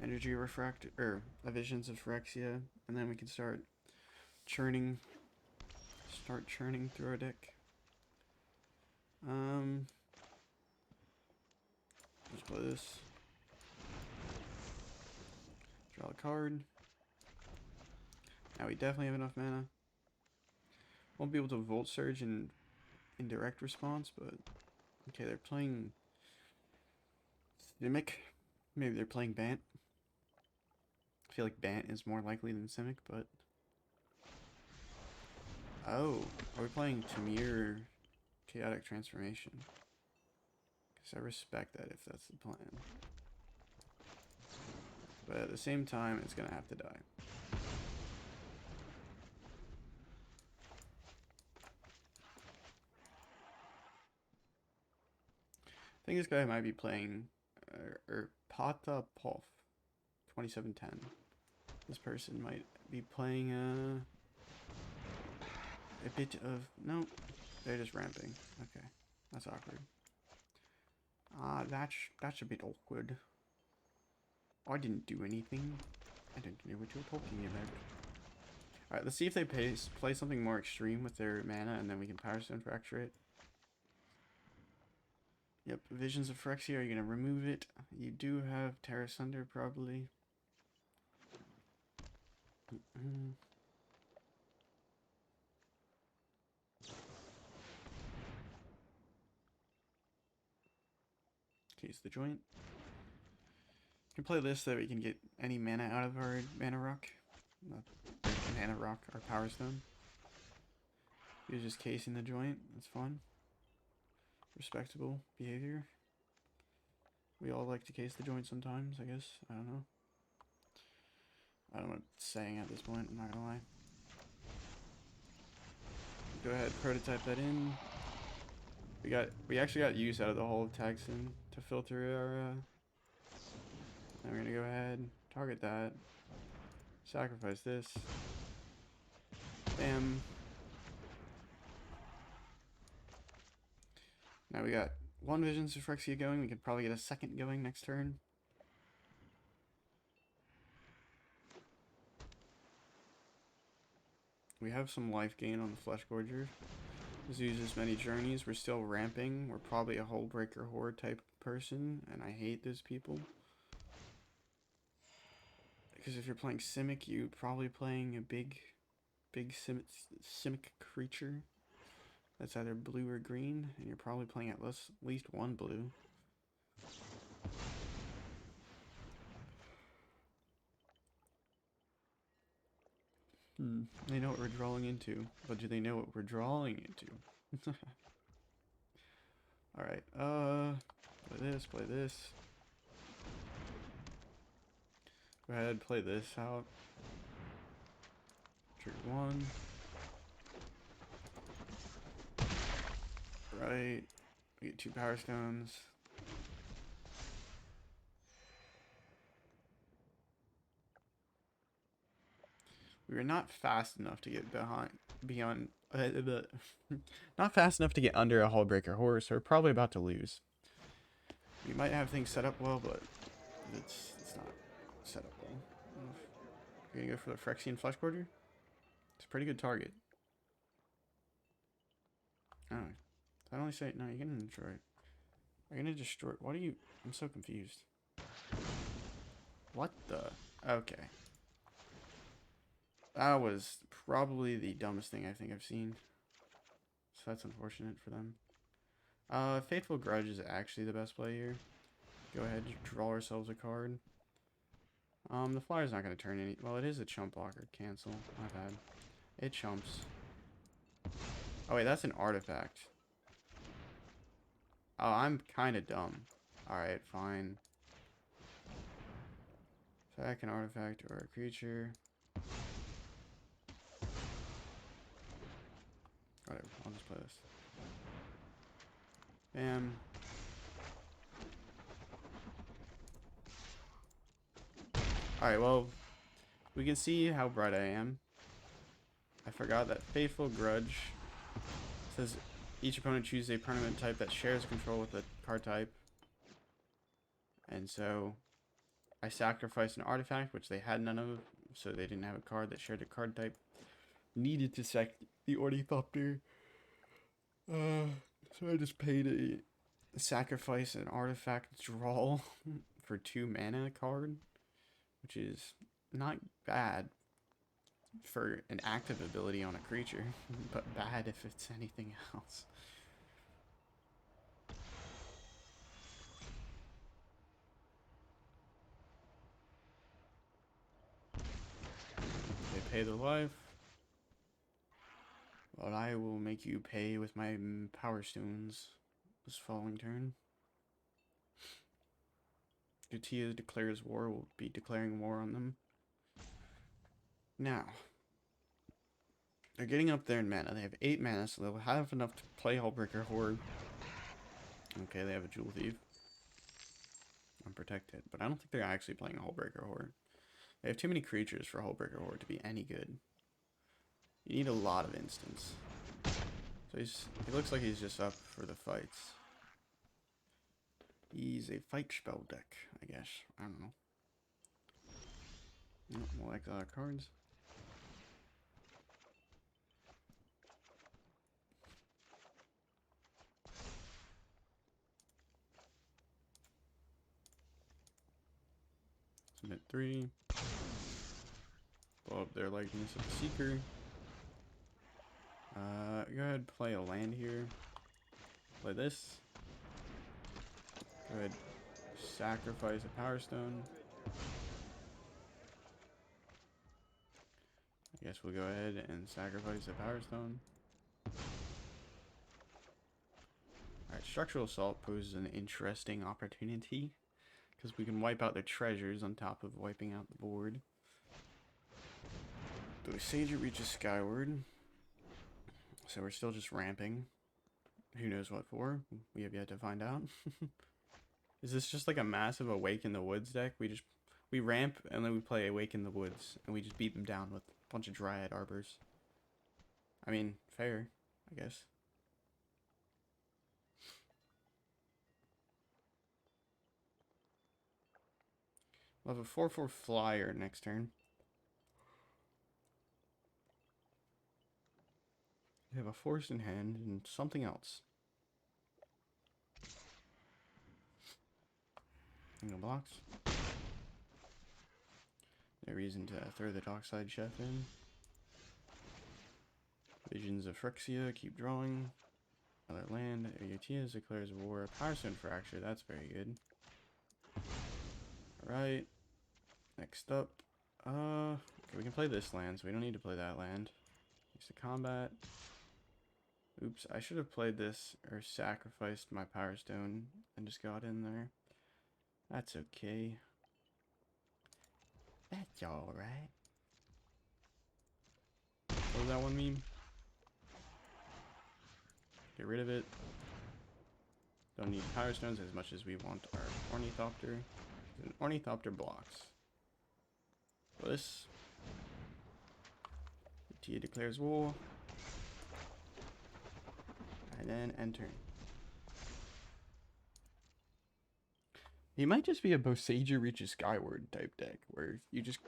Speaker 1: Energy Refractor, or a Visions of Phyrexia, and then we can start churning through our deck. Let's play this. Draw a card. Now we definitely have enough mana. Won't be able to Volt Surge in direct response, but okay, they're playing Simic. Maybe they're playing Bant. I feel like Bant is more likely than Simic, but oh, are we playing Tamir Chaotic Transformation? Because I respect that if that's the plan. But at the same time, it's gonna have to die. I think this guy might be playing Pata Polf 2710. This person might be playing a bit of... No, they're just ramping. Okay, that's awkward. That's a bit awkward. I didn't do anything. I didn't know what you were talking about. Alright, let's see if they play something more extreme with their mana, and then we can Powerstone Fracture it. Yep, Visions of Phyrexia, are you going to remove it? You do have Terra Sunder, probably. Case the Joint. You can play this so that we can get any mana out of our Mana Rock. Mana Rock, our Power Stone. You're just casing the Joint, that's fun. Respectable behavior. We all like to case the Joint sometimes, I guess. I don't know. I don't know what it's saying at this point, I'm not gonna lie. Go ahead, prototype that in. We actually got use out of the whole Taxon to filter our now we're gonna go ahead, target that, sacrifice this. Bam. Now we got 1 Visions of Phyrexia going. We could probably get a second going next turn. We have some life gain on the Fleshgorger. Just use as many journeys. We're still ramping. We're probably a Hullbreaker Horde type person, and I hate those people. Because if you're playing Simic, you're probably playing a big Simic creature that's either blue or green, and you're probably playing at least 1 blue. They know what we're drawing into, but do they know what we're drawing into? Alright, play this. Go ahead, play this out. Trigger 1. Right, we get 2 Power Stones. We were not fast enough to get behind. be on not fast enough to get under a Hullbreaker horse. So we're probably about to lose. We might have things set up well, but it's not set up well. We're gonna go for the Phyrexian Fleshgorger. It's a pretty good target. Oh, I only say no. You're gonna destroy it. You're gonna destroy. What are you? I'm so confused. What the? Okay. That was probably the dumbest thing I think I've seen. So that's unfortunate for them. Fatal Grudge is actually the best play here. Go ahead, draw ourselves a card. The flyer's not going to turn any... Well, it is a chump blocker. Cancel. My bad. It chumps. Oh, wait, that's an artifact. Oh, I'm kind of dumb. Alright, fine. Sack an artifact or a creature. Whatever, I'll just play this. Bam. Alright, well, we can see how bright I am. I forgot that Fatal Grudge says each opponent chooses a permanent type that shares control with the card type. And so I sacrificed an artifact, which they had none of, so they didn't have a card that shared a card type. Needed to sack the Ornithopter. So I just paid a sacrifice an artifact draw for 2 mana card, which is not bad for an active ability on a creature, but bad if it's anything else. They pay the life. But I will make you pay with my Powerstones this following turn. Yotia Declares War. Will be declaring war on them. Now, they're getting up there in mana. They have 8 mana, so they'll have enough to play Hullbreaker Horde. Okay, they have a Jewel Thief. Unprotected. But I don't think they're actually playing a Hullbreaker Horde. They have too many creatures for Hullbreaker Horde to be any good. You need a lot of instants. So he looks like he's just up for the fights. He's a fight spell deck, I guess. I don't know. Nope, more exile cards. Submit 3. Blow up their likeness of the Seeker. Go ahead, play a land here. Play this. Go ahead, sacrifice a Powerstone. I guess we'll go ahead and sacrifice a Powerstone. Alright, Structural Assault poses an interesting opportunity, because we can wipe out their treasures on top of wiping out the board. The Sager reaches skyward. So we're still just ramping. Who knows what for? We have yet to find out. Is this just like a massive Awake in the Woods deck? We ramp and then we play Awake in the Woods and we just beat them down with a bunch of Dryad Arbors. I mean, fair, I guess. We'll have a 4/4 flyer next turn. We have a forest in hand and something else. Single blocks. No reason to throw the Dockside Chef in. Visions of Phyrexia, keep drawing. Another land. Yotia Declares War. Powerstone Fracture, that's very good. Alright. Next up. Okay, we can play this land, so we don't need to play that land. Use the combat. Oops, I should have played this or sacrificed my Powerstone and just got in there. That's okay. That's alright. What was that one meme? Get rid of it. Don't need Powerstones as much as we want our Ornithopter. An Ornithopter blocks. This. Yotia Declares War. And then end turn. He might just be a Boseiju reaches skyward type deck, where you just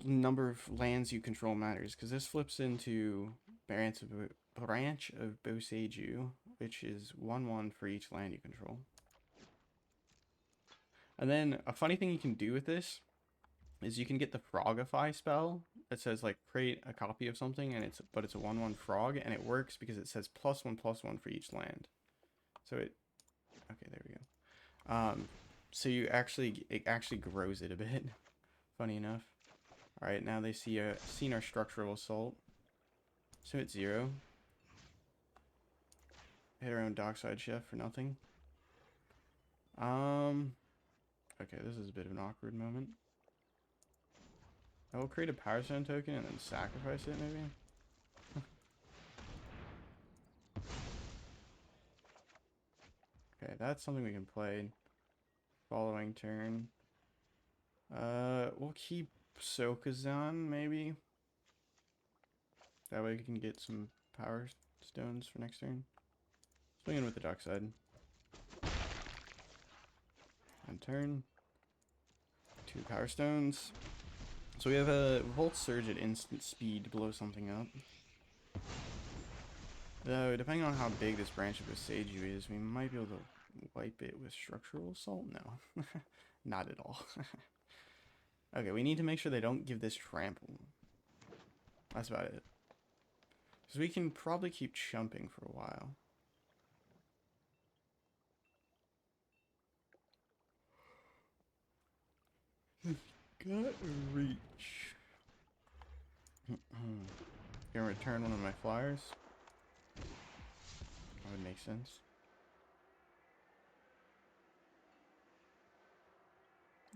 Speaker 1: number of lands you control matters, because this flips into Branch of Boseiju, which is 1/1 for each land you control. And then a funny thing you can do with this is you can get the Frogify spell that says like create a copy of something, and it's a 1/1 frog, and it works because it says +1/+1 for each land. So it okay, there we go. So it actually grows it a bit. Funny enough. All right, now they seen our structural assault. So it's 0. Hit our own Dockside Chef for nothing. Okay, this is a bit of an awkward moment. I will create a Powerstone token and then sacrifice it, maybe? Okay, that's something we can play. Following turn. We'll keep Sokazan, maybe? That way we can get some Power Stones for next turn. Swing in with the Dockside. End turn. 2 Power Stones. So we have a Volt Surge at instant speed to blow something up. Though, depending on how big this Branch of Boseiju is, we might be able to wipe it with Structural Assault? No. Not at all. Okay, we need to make sure they don't give this Trample. That's about it. Because we can probably keep chumping for a while. Gut reach. Gonna return one of my flyers. That would make sense.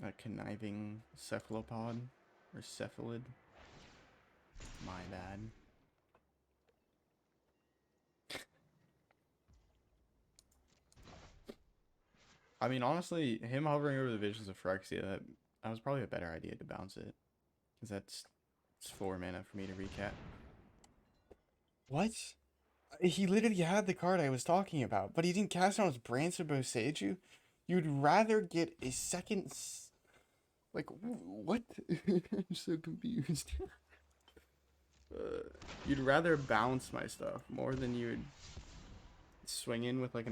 Speaker 1: A conniving cephalopod or cephalid. My bad. I mean, honestly, him hovering over the Visions of Phyrexia, that was probably a better idea to bounce it. Because it's 4 mana for me to recap. What? He literally had the card I was talking about, but he didn't cast it on his Branch of Boseiju? You'd rather get a second... Like, what? I'm so confused. You'd rather bounce my stuff more than you would swing in with like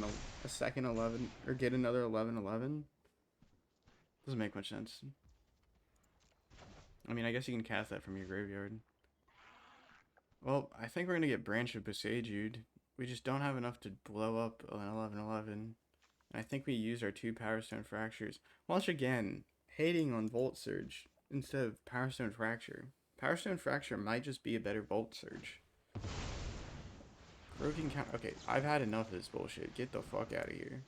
Speaker 1: a second 11 or get another 11/11. Doesn't make much sense. I mean, I guess you can cast that from your graveyard. Well, I think we're gonna get Branch of Boseiju. We just don't have enough to blow up an 11/11. And I think we used our 2 Powerstone Fractures. Once again, hating on Volt Surge instead of Powerstone Fracture. Powerstone Fracture might just be a better Volt Surge. Broken count. Okay, I've had enough of this bullshit. Get the fuck out of here.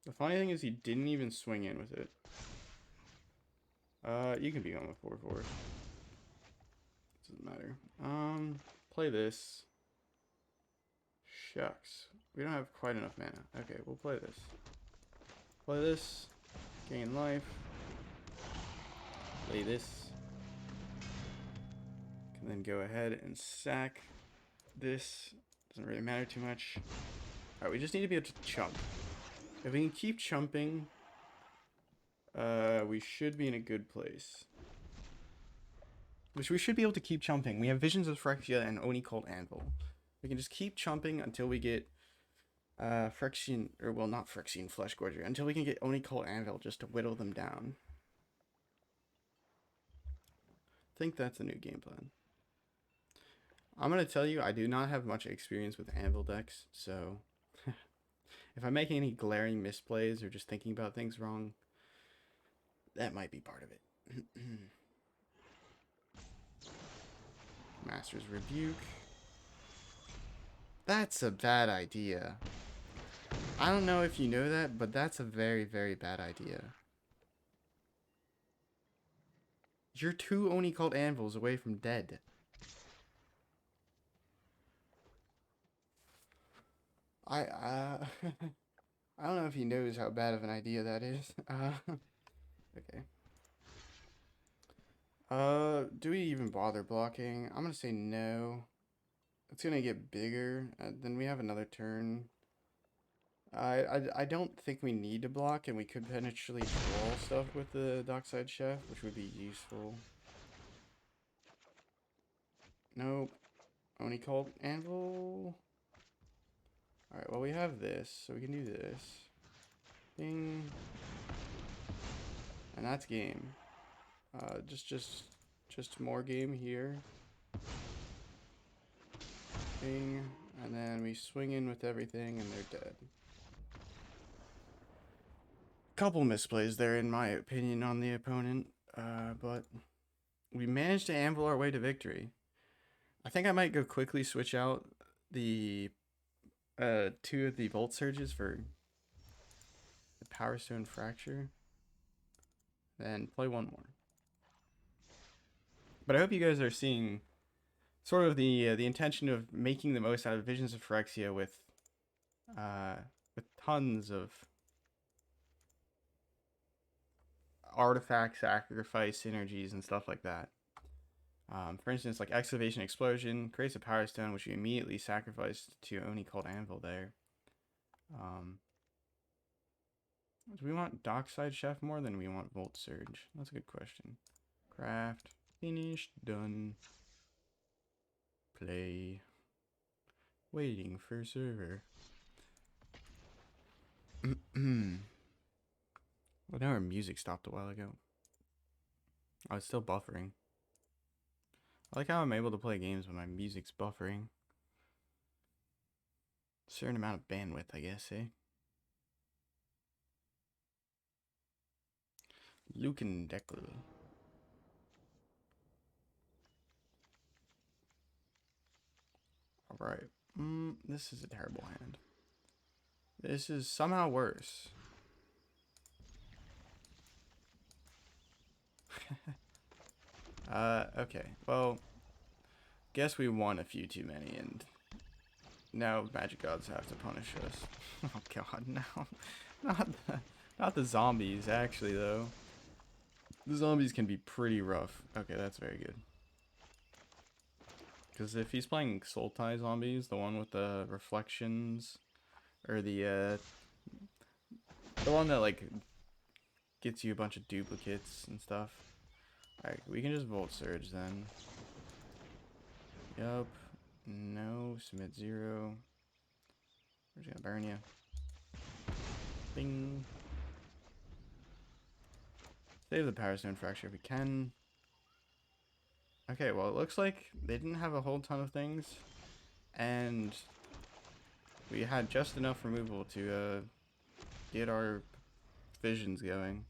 Speaker 1: The funny thing is he didn't even swing in with it. You can be on a 4/4. Doesn't matter. Play this. Shucks. We don't have quite enough mana. Okay, we'll play this. Play this. Gain life. Play this. Can then go ahead and sack this. Doesn't really matter too much. Alright, we just need to be able to chump. If we can keep chumping, we should be in a good place. Which we should be able to keep chumping. We have Visions of Phyrexia and Oni-cult Anvil. We can just keep chumping until we get Phyrexian, or well, not Phyrexian Fleshgorger, until we can get Oni-cult Anvil just to whittle them down. I think that's a new game plan. I'm going to tell you, I do not have much experience with Anvil decks, so if I'm making any glaring misplays or just thinking about things wrong, that might be part of it. Master's Rebuke. That's a bad idea. I don't know if you know that, but that's a very, very bad idea. You're 2 Oni-cult Anvils away from dead. I don't know if he knows how bad of an idea that is. Okay. Do we even bother blocking? I'm gonna say no. It's gonna get bigger. Then we have another turn. I don't think we need to block, and we could potentially draw stuff with the Dockside Chef, which would be useful. Nope. Oni-cult Anvil. Alright, well we have this, so we can do this. Bing. And that's game. Just more game here. Bing. And then we swing in with everything and they're dead. Couple misplays there in my opinion on the opponent. But we managed to anvil our way to victory. I think I might go quickly switch out the 2 of the Volt Surges for the Powerstone Fracture. Then play one more. But I hope you guys are seeing sort of the intention of making the most out of Visions of Phyrexia with tons of artifact sacrifice synergies and stuff like that. For instance, like Excavation Explosion creates a Power Stone, which you immediately sacrificed to Oni-cult Anvil there. Do we want Dockside Chef more than we want Volt Surge? That's a good question. Craft. Finished. Done. Play. Waiting for server. Well, now our music stopped a while ago. Oh, it's still buffering. I like how I'm able to play games when my music's buffering. Certain amount of bandwidth, I guess, eh? Lucan Declares. Alright. This is a terrible hand. This is somehow worse. Okay. Well, guess we won a few too many, and now magic gods have to punish us. Oh god, no. Not the zombies, actually, though. The zombies can be pretty rough. Okay, that's very good. Because if he's playing Sultai zombies, the one with the reflections, or the one that, like, gets you a bunch of duplicates and stuff. Alright, we can just Volt Surge then. Yup. No, submit 0. We're just gonna burn you. Bing. Save the Powerstone Fracture if we can. Okay, well, it looks like they didn't have a whole ton of things, and we had just enough removal to get our visions going.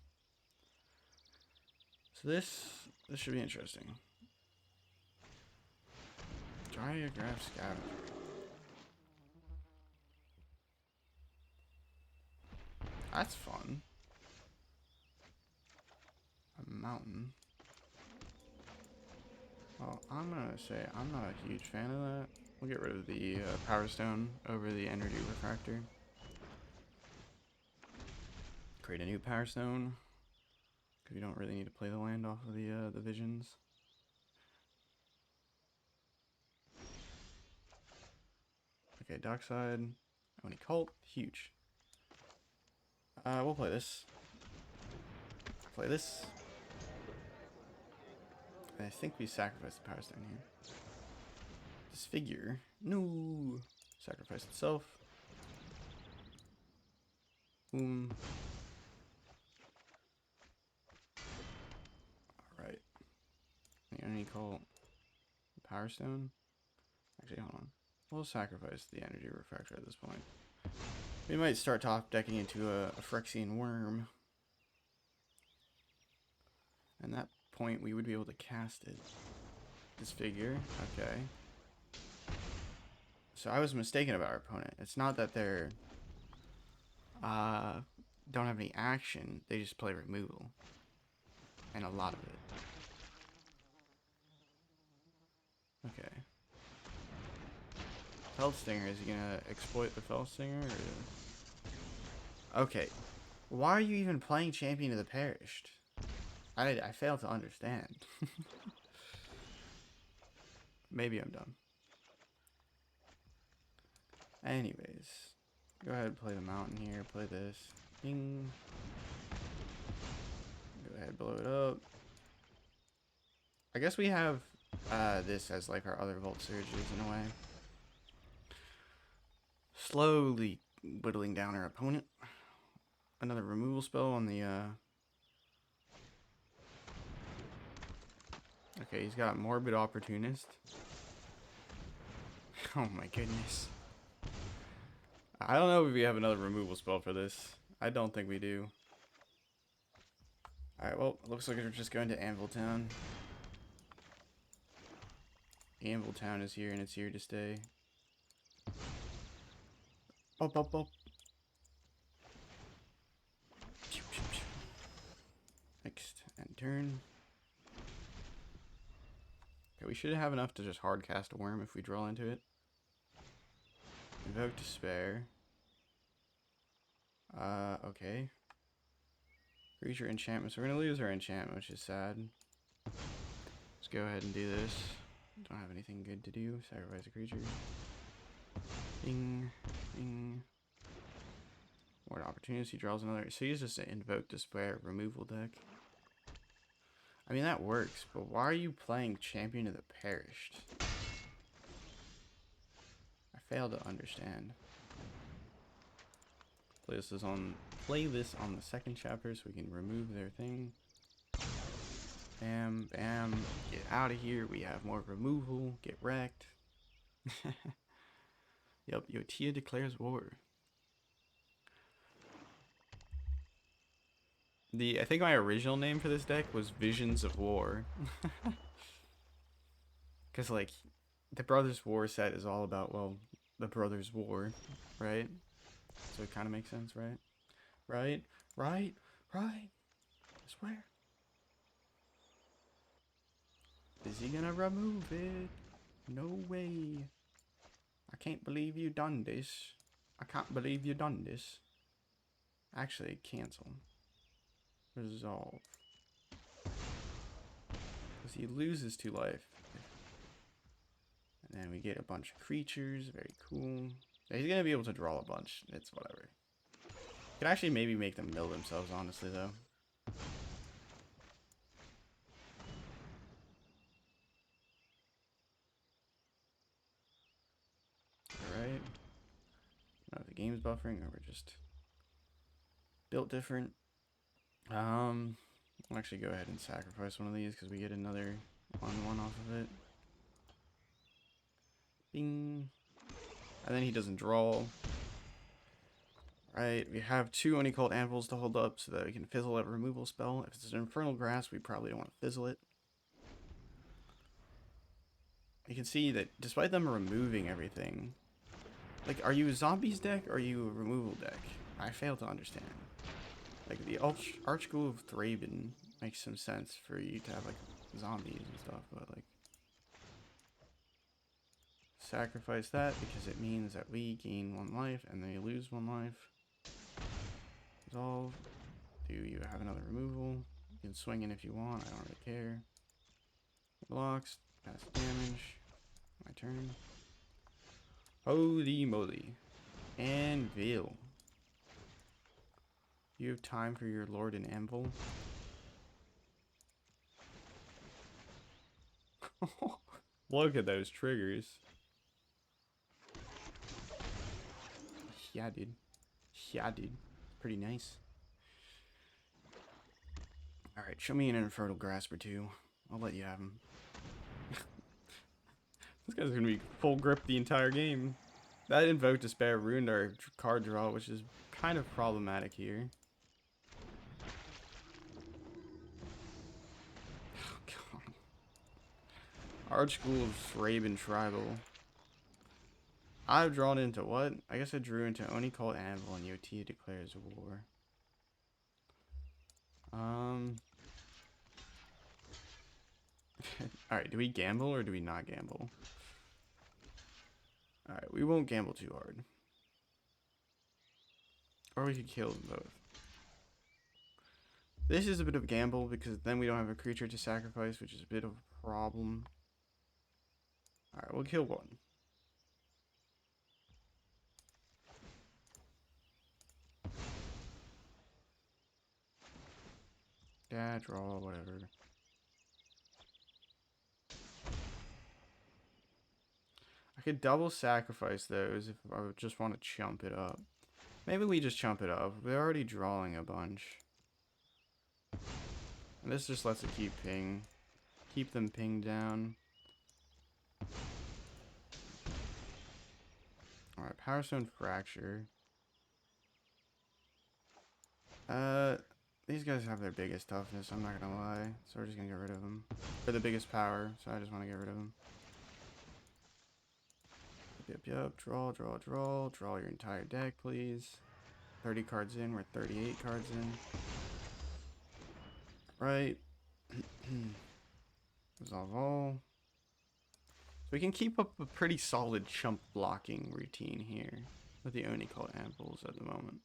Speaker 1: So this should be interesting. Diagraph Scavenger. That's fun. A mountain. Well, I'm gonna say I'm not a huge fan of that. We'll get rid of the Power Stone over the Energy Refractor. Create a new Power Stone. Because we don't really need to play the land off of the Visions. Okay, Dockside. Oni-cult. Huge. We'll play this. Play this. I think we sacrificed the Power Stone here. Disfigure. No. Sacrifice itself. Boom. Alright. The Oni-cult Power Stone. Actually, hold on. We'll sacrifice the Energy Refractor at this point. We might start top decking into a Phyrexian Worm. And that point we would be able to cast it. Disfigure. Okay. So I was mistaken about our opponent. It's not that they're don't have any action, they just play removal. And a lot of it. Okay. Feldstinger, is he gonna exploit the Feldstinger? Or... Okay. Why are you even playing Champion of the Perished? I fail to understand. Maybe I'm dumb. Anyways, go ahead and play the mountain here. Play this. Ding. Go ahead, blow it up. I guess we have this as like our other Volt Synergies in a way. Slowly whittling down our opponent. Another removal spell on the okay, he's got Morbid Opportunist. Oh my goodness. I don't know if we have another removal spell for this. I don't think we do. Alright, well, looks like we're just going to Anvil Town. Anvil Town is here and it's here to stay. Up, up, up. Next, and turn. Okay, we should have enough to just hard cast a worm if we draw into it. Invoke Despair. Okay. Creature enchantments. We're gonna lose our enchantment, which is sad. Let's go ahead and do this. Don't have anything good to do. Sacrifice a creature. Ding, ding. What opportunity? He draws another. So he's just an Invoke Despair removal deck. I mean, that works, but why are you playing Champion of the Perished? I fail to understand. Play this on the second chapter so we can remove their thing. Bam, bam. Get out of here. We have more removal. Get wrecked. Yep, Yotia Declares War. I think my original name for this deck was Visions of War. Because, like, the Brothers War set is all about, well, the Brothers War, right? So it kind of makes sense, right? Right? Right? Right? I swear. Is he gonna remove it? No way. I can't believe you done this. I can't believe you done this. Actually, cancel. Resolve. Because he loses 2 life. And then we get a bunch of creatures. Very cool. He's going to be able to draw a bunch. It's whatever. Could actually maybe make them mill themselves, honestly, though. Alright. I don't know if the game's buffering or we're just built different. I'll actually go ahead and sacrifice one of these because we get another 1/1 off of it. Bing. And then he doesn't draw. Right, we have 2 Oni-cult Anvils to hold up so that we can fizzle a removal spell. If it's an Infernal Grasp, we probably don't want to fizzle it. You can see that despite them removing everything, like, are you a zombies deck or are you a removal deck? I fail to understand. Like, the Archghoul of Thraben makes some sense for you to have, like, zombies and stuff, but, like, sacrifice that because it means that we gain 1 life and they lose 1 life. Resolve. Do you have another removal? You can swing in if you want, I don't really care. Blocks, pass damage. My turn. Holy moly. Anvil. You have time for your Lord and Anvil? Look at those triggers. Yeah, dude. Yeah, dude. Pretty nice. Alright, show me an Infernal Grasp or 2. I'll let you have him. This guy's gonna be full grip the entire game. That Invoke Despair ruined our card draw, which is kind of problematic here. Oh, God. Archghoul of Thraben Tribal. I've drawn into what? I guess I drew into Oni-cult Anvil and Yotia Declares War. Alright, do we gamble or do we not gamble? Alright, we won't gamble too hard. Or we could kill them both. This is a bit of a gamble because then we don't have a creature to sacrifice, which is a bit of a problem. Alright, we'll kill one. Yeah, draw, whatever. I could double sacrifice those if I would just want to chump it up. Maybe we just chump it up. We're already drawing a bunch. And this just lets it keep them pinged down. Alright, Powerstone Fracture. These guys have their biggest toughness, I'm not gonna lie. So we're just gonna get rid of them. Or the biggest power, so I just want to get rid of them. Yep, draw your entire deck, please. 30 cards in, we're 38 cards in. Right. Resolve all. So we can keep up a pretty solid chump blocking routine here with the Oni-cult Anvils at the moment.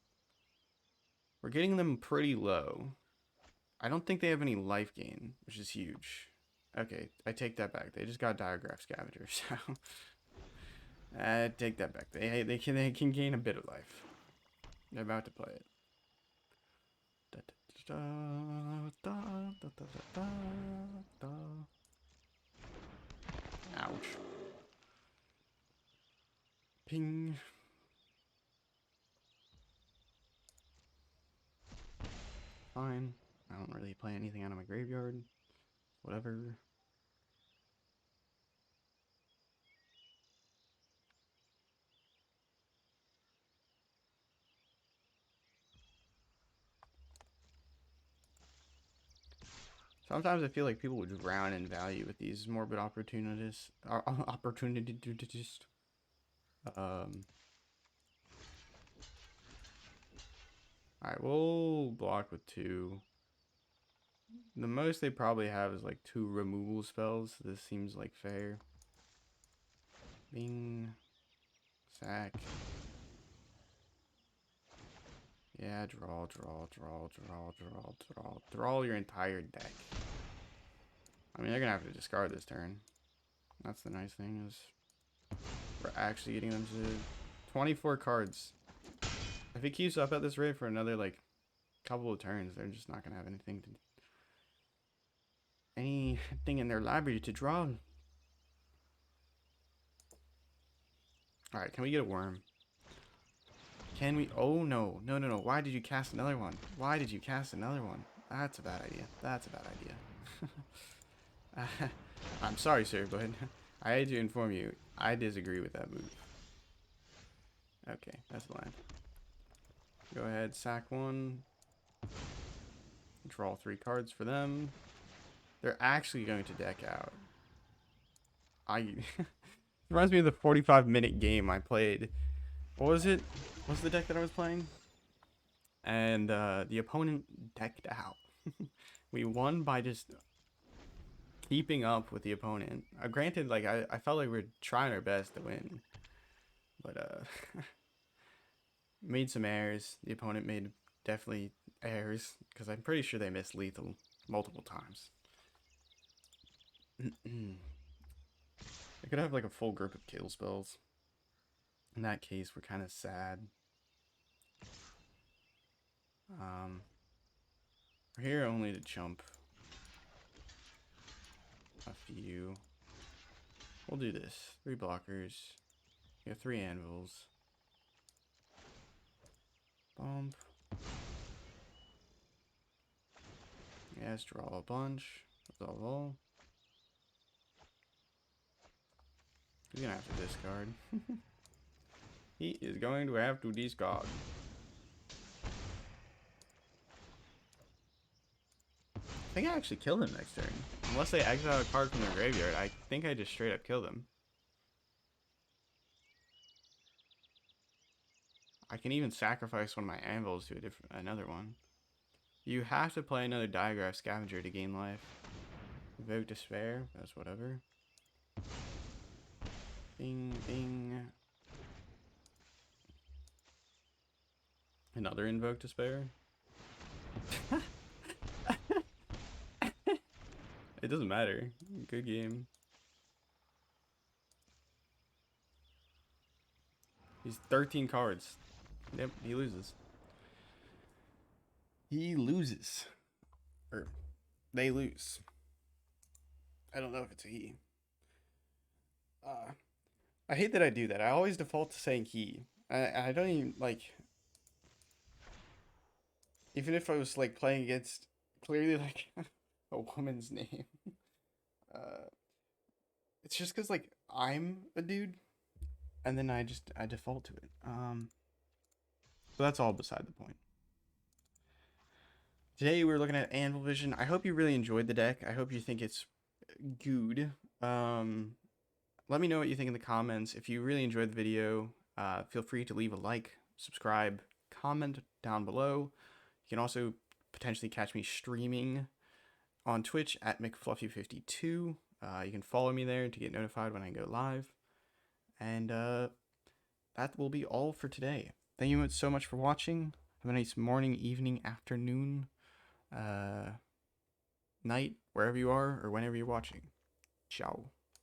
Speaker 1: We're getting them pretty low. I don't think they have any life gain, which is huge. Okay, I take that back. They just got Diagraph Scavenger, so I take that back. They can gain a bit of life. They're about to play it. Ouch. Ping. Fine. I don't really play anything out of my graveyard. Whatever. Sometimes I feel like people would drown in value with these morbid opportunists. Alright, we'll block with 2. The most they probably have is like 2 removal spells. This seems like fair. Bing. Sack. Yeah, draw your entire deck. I mean, they're gonna have to discard this turn. That's the nice thing, is we're actually getting them to 24 cards. If it keeps up at this rate for another like couple of turns, they're just not gonna have anything in their library to draw. Alright, can we get a worm? Can we? Oh no. No. Why did you cast another one? Why did you cast another one? That's a bad idea. That's a bad idea. I'm sorry, sir, but I had to inform you. I disagree with that move. Okay, that's the line. Go ahead, sack 1. Draw 3 cards for them. They're actually going to deck out. It reminds me of the 45-minute game I played. What was it? What's the deck that I was playing? And the opponent decked out. We won by just keeping up with the opponent. Granted, like I felt like we were trying our best to win, but made some errors. The opponent made definitely errors because I'm pretty sure they missed lethal multiple times. They could have like a full group of kill spells. In that case, we're kind of sad. We're here only to chump a few. We'll do this. 3 blockers. We have 3 anvils. Bump. Yes, draw a bunch. Resolve all. He's gonna have to discard. He is going to have to discard. I think I actually kill him next turn. Unless they exile a card from their graveyard, I think I just straight up kill them. I can even sacrifice one of my anvils to another one. You have to play another Diagraph Scavenger to gain life. Evoke Despair, that's whatever. Bing, bing. Another Invoke Despair. It doesn't matter. Good game. He's 13 cards. Yep, he loses. He loses. Or they lose. I don't know if it's a he. I hate that I do that. I always default to saying he. I don't even, like... Even if I was, like, playing against clearly, like, a woman's name. It's just because, like, I'm a dude. And then I default to it. But that's all beside the point. Today we're looking at Anvil Vision. I hope you really enjoyed the deck. I hope you think it's good. Let me know what you think in the comments. If you really enjoyed the video, feel free to leave a like, subscribe, comment down below. You can also potentially catch me streaming on Twitch at McFluffy52. You can follow me there to get notified when I go live. And that will be all for today. Thank you so much for watching. Have a nice morning, evening, afternoon, night, wherever you are or whenever you're watching. Ciao.